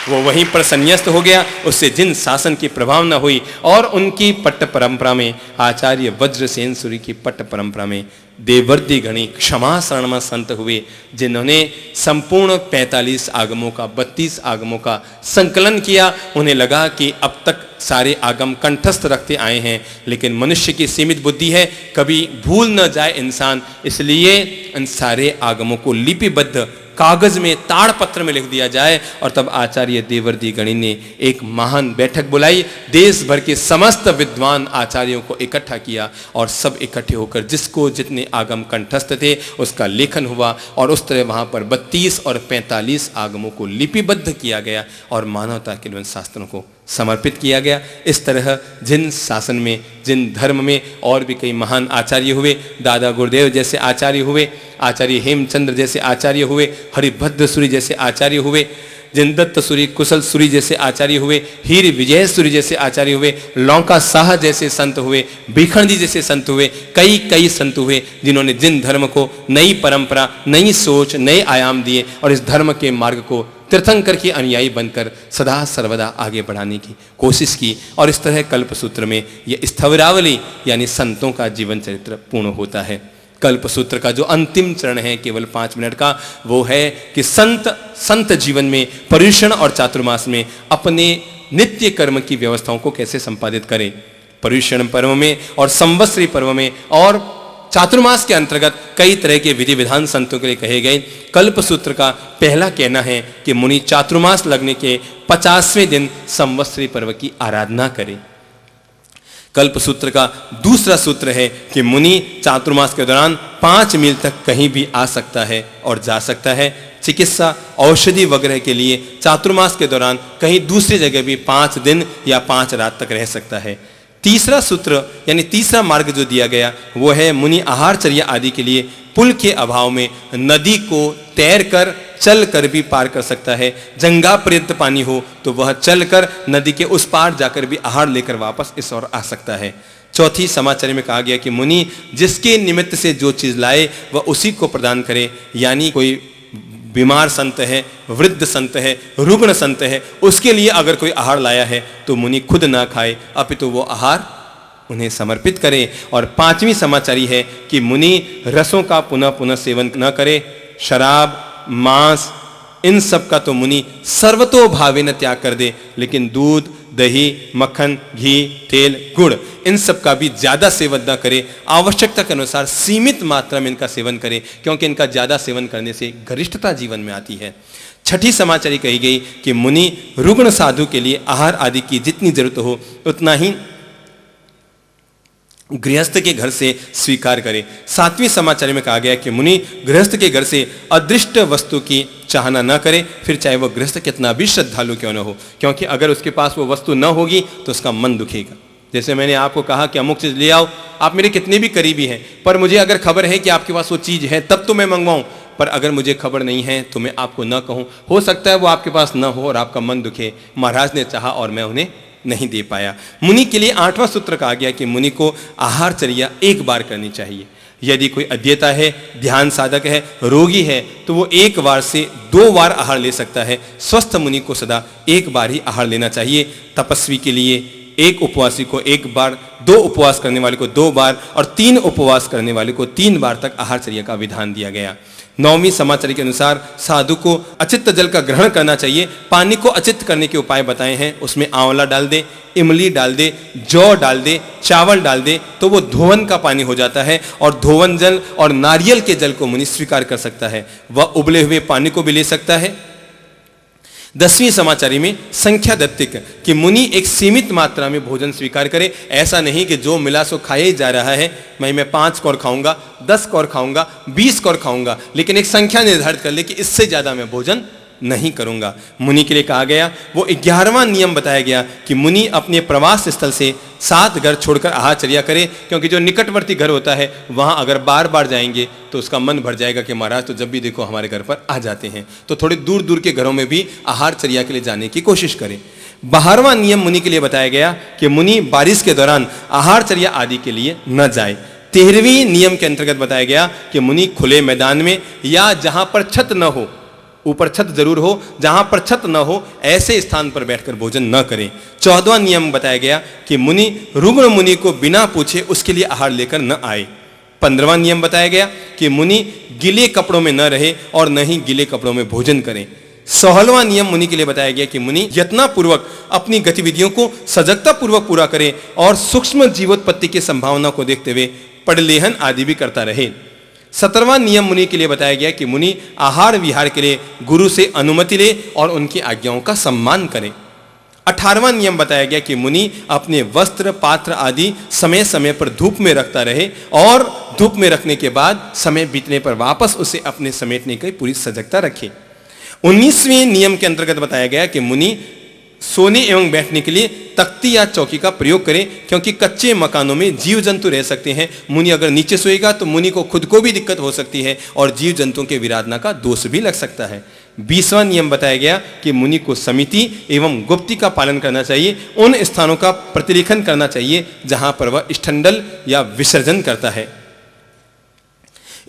वो वहीं पर संन्यास्त हो गया, उससे जिन शासन की प्रभावना हुई। और उनकी पट्ट परंपरा में, आचार्य वज्रसेन सूरी की पट्ट परंपरा में देवर्षि गणी क्षमा शरण संत हुए, जिन्होंने संपूर्ण 45 आगमों का, 32 आगमों का संकलन किया। उन्हें लगा कि अब तक सारे आगम कंठस्थ रखते आए हैं, लेकिन मनुष्य की सीमित बुद्धि है, कभी भूल न जाए इंसान, इसलिए इन सारे आगमों को लिपिबद्ध कागज में, ताड़पत्र में लिख दिया जाए। और तब आचार्य देवर्षि गणी ने एक महान बैठक बुलाई, देश भर के समस्त विद्वान आचार्यों को इकट्ठा किया और सब इकट्ठे होकर जिसको जितने आगम कंठस्थ थे उसका लेखन हुआ। और उस तरह वहाँ पर 32 और 45 आगमों को लिपिबद्ध किया गया और मानवता के लिए उन शास्त्रों को समर्पित किया गया। इस तरह जिन शासन में, जिन धर्म में और भी कई महान आचार्य हुए, दादा गुरुदेव जैसे आचार्य हुए, आचार्य हेमचंद्र जैसे आचार्य हुए, हरिभद्र सूरी जैसे आचार्य हुए, जिनदत्त सूरी, कुशल सूरी जैसे आचार्य हुए, हीर विजय सूरी जैसे आचार्य हुए, लौका शाह जैसे संत हुए, भीखंडी जैसे संत हुए, कई संत हुए, जिन्होंने जिन धर्म को नई परंपरा, नई सोच, नए आयाम दिए और इस धर्म के मार्ग को तीर्थंकर के अनुयायी बनकर सदा सर्वदा आगे बढ़ाने की कोशिश की। और इस तरह कल्पसूत्र में यह स्थविरावली यानी संतों का जीवन चरित्र पूर्ण होता है। कल्पसूत्र का जो अंतिम चरण है केवल 5 मिनट का, वो है कि संत जीवन में पर्युषण और चातुर्मास में अपने नित्य कर्म की व्यवस्थाओं को कैसे संपादित करें। पर्युषण पर्व में और संवत्सरी पर्व में और चातुर्मास के अंतर्गत कई तरह के विधि विधान संतों के लिए कहे गए। कल्प सूत्र का पहला कहना है कि मुनि चातुर्मास लगने के 50वें दिन संवत्सरी पर्व की आराधना करें। कल्प सूत्र का दूसरा सूत्र है कि मुनि चातुर्मास के दौरान 5 मील तक कहीं भी आ सकता है और जा सकता है। चिकित्सा औषधि वगैरह के लिए चातुर्मास के दौरान कहीं दूसरी जगह भी 5 दिन या 5 रात तक रह सकता है। तीसरा सूत्र यानी तीसरा मार्ग जो दिया गया वो है मुनि आहारचर्या आदि के लिए पुल के अभाव में नदी को तैरकर चलकर भी पार कर सकता है। जंगा पर्यंत पानी हो तो वह चलकर नदी के उस पार जाकर भी आहार लेकर वापस इस ओर आ सकता है। चौथी समाचार में कहा गया कि मुनि जिसके निमित्त से जो चीज लाए वह उसी को प्रदान करे, यानी कोई बीमार संत है, वृद्ध संत है, रुग्ण संत है, उसके लिए अगर कोई आहार लाया है तो मुनि खुद ना खाए अपितु वो आहार उन्हें समर्पित करे। और 5वीं समाचारी है कि मुनि रसों का पुनः पुनः सेवन न करे। शराब, मांस, इन सब का तो मुनि सर्वतोभावे न त्याग कर दे, लेकिन दूध, दही, मक्खन, घी, तेल, गुड़ इन सब का भी ज्यादा सेवन न करे। आवश्यकता के अनुसार सीमित मात्रा में इनका सेवन करे, क्योंकि इनका ज्यादा सेवन करने से गरिष्ठता जीवन में आती है। छठी समाचारी कही गई कि मुनि रुग्ण साधु के लिए आहार आदि की जितनी जरूरत हो उतना ही गृहस्थ के घर से स्वीकार करे। 7वीं समाचार में कहा गया कि मुनि गृहस्थ के घर से अदृष्ट वस्तु की चाहना न करे, फिर चाहे वह गृहस्थ कितना भी श्रद्धालु क्यों न हो, क्योंकि अगर उसके पास वो वस्तु न होगी तो उसका मन दुखेगा। जैसे मैंने आपको कहा कि अमुक चीज ले आओ, आप मेरे कितने भी करीबी हैं, पर मुझे अगर खबर है कि आपके पास वो चीज है तब तो मैं मंगवाऊं, पर अगर मुझे खबर नहीं है तो मैं आपको न कहूं। हो सकता है वो आपके पास न हो और आपका मन दुखे। महाराज ने चाहा और मैं उन्हें नहीं दे पाया। मुनि के लिए 8वां सूत्र कहा गया कि मुनि को आहारचर्या एक बार करनी चाहिए। यदि कोई अध्येता है, ध्यान साधक है, रोगी है तो वो 1 बार से 2 बार आहार ले सकता है। स्वस्थ मुनि को सदा 1 बार ही आहार लेना चाहिए। तपस्वी के लिए 1 उपवासी को 1 बार, 2 उपवास करने वाले को 2 बार और 3 उपवास करने वाले को 3 बार तक आहारचर्या का विधान दिया गया। 9वीं समाचार के अनुसार साधु को अचित्त जल का ग्रहण करना चाहिए। पानी को अचित्त करने के उपाय बताए हैं, उसमें आंवला डाल दे, इमली डाल दे, जौ डाल दे, चावल डाल दे तो वो धोवन का पानी हो जाता है। और धोवन जल और नारियल के जल को मुनि स्वीकार कर सकता है। वह उबले हुए पानी को भी ले सकता है। 10वीं समाचारी में संख्या दत्तिक कि मुनि एक सीमित मात्रा में भोजन स्वीकार करे। ऐसा नहीं कि जो मिला सो खाया ही जा रहा है, मैं 5 कौर खाऊंगा, 10 कौर खाऊंगा, 20 कौर खाऊंगा, लेकिन एक संख्या निर्धारित कर ले कि इससे ज्यादा मैं भोजन नहीं करूंगा। मुनि के लिए कहा गया, वो 11वां नियम बताया गया कि मुनि अपने प्रवास स्थल से 7 घर छोड़कर आहारचर्या करे, क्योंकि जो निकटवर्ती घर होता है वहां अगर बार बार जाएंगे तो उसका मन भर जाएगा कि महाराज तो जब भी देखो हमारे घर पर आ जाते हैं। तो थोड़े दूर दूर के घरों में भी आहारचर्या के लिए जाने की कोशिश करें। 12वां नियम मुनि के लिए बताया गया कि मुनि बारिश के दौरान आहारचर्या आदि के लिए न जाए। 13वीं नियम के अंतर्गत बताया गया कि मुनि खुले मैदान में या जहां पर छत न हो, ऊपर छत जरूर हो, जहां पर छत न हो ऐसे स्थान पर बैठकर भोजन न करें। 14वां नियम बताया गया कि मुनि रुग्ण मुनि को बिना पूछे उसके लिए आहार लेकर न आए। 15वां नियम बताया गया कि मुनि गीले कपड़ों में न रहे और न ही गीले कपड़ों में भोजन करें। 16वां नियम मुनि के लिए बताया गया कि मुनि यत्नपूर्वक अपनी गतिविधियों को सजगता पूर्वक पूरा करे और सूक्ष्म जीवोत्पत्ति की संभावना को देखते हुए पड़लेहन आदि भी करता रहे। 17वां नियम मुनि के लिए बताया गया कि मुनि आहार विहार के लिए गुरु से अनुमति ले और उनकी आज्ञाओं का सम्मान करे। 18वां नियम बताया गया कि मुनि अपने वस्त्र, पात्र आदि समय समय पर धूप में रखता रहे और धूप में रखने के बाद समय बीतने पर वापस उसे अपने समेटने की पूरी सजगता रखे। 19वें नियम के अंतर्गत बताया गया कि मुनि सोने एवं बैठने के लिए तख्ती या चौकी का प्रयोग करें, क्योंकि कच्चे मकानों में जीव जंतु रह सकते हैं। मुनि अगर नीचे सोएगा तो मुनि को खुद को भी दिक्कत हो सकती है और जीव जंतुओं के विराधना का दोष भी लग सकता है। 20वां नियम बताया गया कि मुनि को समिति एवं गुप्ती का पालन करना चाहिए। उन स्थानों का प्रतिलेखन करना चाहिए जहां पर वह स्टंडल या विसर्जन करता है।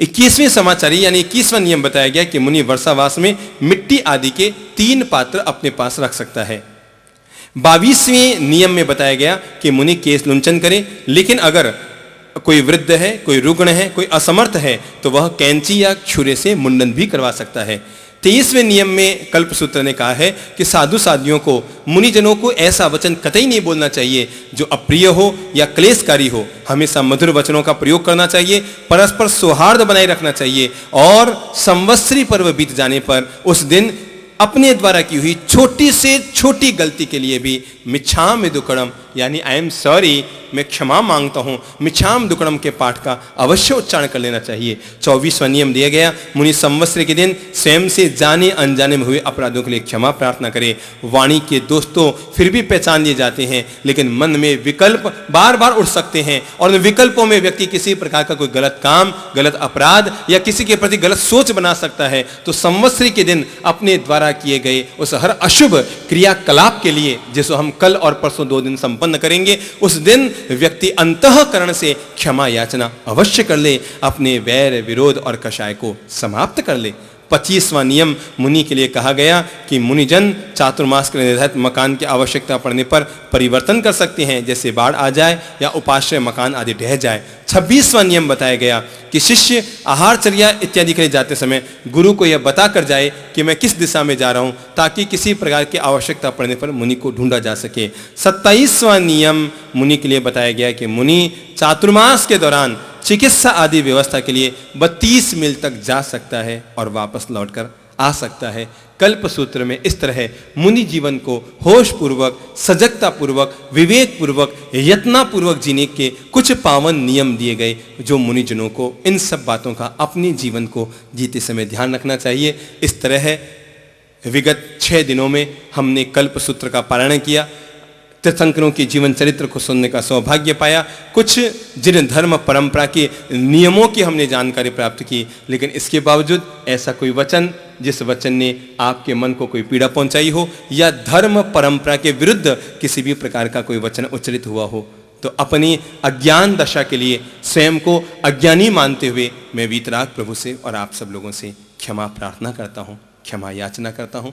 21वें समाचारी यानी 21वां नियम बताया गया कि मुनि वर्षावास में मिट्टी आदि के 3 पात्र अपने पास रख सकता है। 22वें नियम में बताया गया कि मुनि केश लुंचन करे, लेकिन अगर कोई वृद्ध है, कोई रुग्ण है, कोई असमर्थ है तो वह कैंची या छुरे से मुंडन भी करवा सकता है। 23वें नियम में कल्पसूत्र ने कहा है कि साधु साधियों को, मुनिजनों को ऐसा वचन कतई नहीं बोलना चाहिए जो अप्रिय हो या क्लेशकारी हो। हमेशा मधुर वचनों का प्रयोग करना चाहिए, परस्पर सौहार्द बनाए रखना चाहिए और संवत्सरी पर्व बीत जाने पर उस दिन अपने द्वारा की हुई छोटी से छोटी गलती के लिए भी मिच्छामि दुक्कड़म यानी आई एम सॉरी, मैं क्षमा मांगता हूं, मिच्छाम दुक्कड़म के पाठ का अवश्य उच्चारण कर लेना चाहिए। 24वां नियम दिया गया, मुनि संवत्सर के दिन स्वयं से जाने अनजाने में हुए अपराधों के लिए क्षमा प्रार्थना करे। वाणी के दोस्तों फिर भी पहचान लिए जाते हैं, लेकिन मन में विकल्प बार बार उठ सकते हैं और उन विकल्पों में व्यक्ति किसी प्रकार का कोई गलत काम, गलत अपराध या किसी के प्रति गलत सोच बना सकता है। तो संवत्सरी के दिन अपने द्वारा किए गए उस हर अशुभ क्रियाकलाप के लिए, जिसको हम कल और परसों 2 दिन संपन्न करेंगे, उस दिन व्यक्ति अंतःकरण से क्षमा याचना अवश्य कर ले, अपने वैर विरोध और कषाय को समाप्त कर ले। 25वां नियम मुनि के लिए कहा गया कि मुनिजन चातुर्मास के निर्धारित मकान की आवश्यकता पड़ने पर परिवर्तन कर सकते हैं, जैसे बाढ़ आ जाए या उपाश्रय मकान आदि ढह जाए। 26वां नियम बताया गया कि शिष्य आहारचर्या इत्यादि के लिए जाते समय गुरु को यह बता कर जाए कि मैं किस दिशा में जा रहा हूं, ताकि किसी प्रकार की आवश्यकता पड़ने पर मुनि को ढूंढा जा सके। 27वां नियम मुनि के लिए बताया गया कि मुनि चातुर्मास के दौरान चिकित्सा आदि व्यवस्था के लिए 32 मील तक जा सकता है और वापस लौटकर आ सकता है। कल्पसूत्र में इस तरह मुनि जीवन को होश पूर्वक, सजगता पूर्वक, विवेक पूर्वक, यत्ना पूर्वक जीने के कुछ पावन नियम दिए गए, जो मुनिजनों को इन सब बातों का अपने जीवन को जीते समय ध्यान रखना चाहिए। इस तरह विगत 6 दिनों में हमने कल्पसूत्र का पारायण किया, तीर्थंकरों के जीवन चरित्र को सुनने का सौभाग्य पाया, कुछ जिन धर्म परंपरा के नियमों की हमने जानकारी प्राप्त की, लेकिन इसके बावजूद ऐसा कोई वचन जिस वचन ने आपके मन को कोई पीड़ा पहुंचाई हो या धर्म परंपरा के विरुद्ध किसी भी प्रकार का कोई वचन उच्चारित हुआ हो, तो अपनी अज्ञान दशा के लिए स्वयं को अज्ञानी मानते हुए मैं वीतराग प्रभु से और आप सब लोगों से क्षमा प्रार्थना करता हूँ, क्षमा याचना करता हूँ।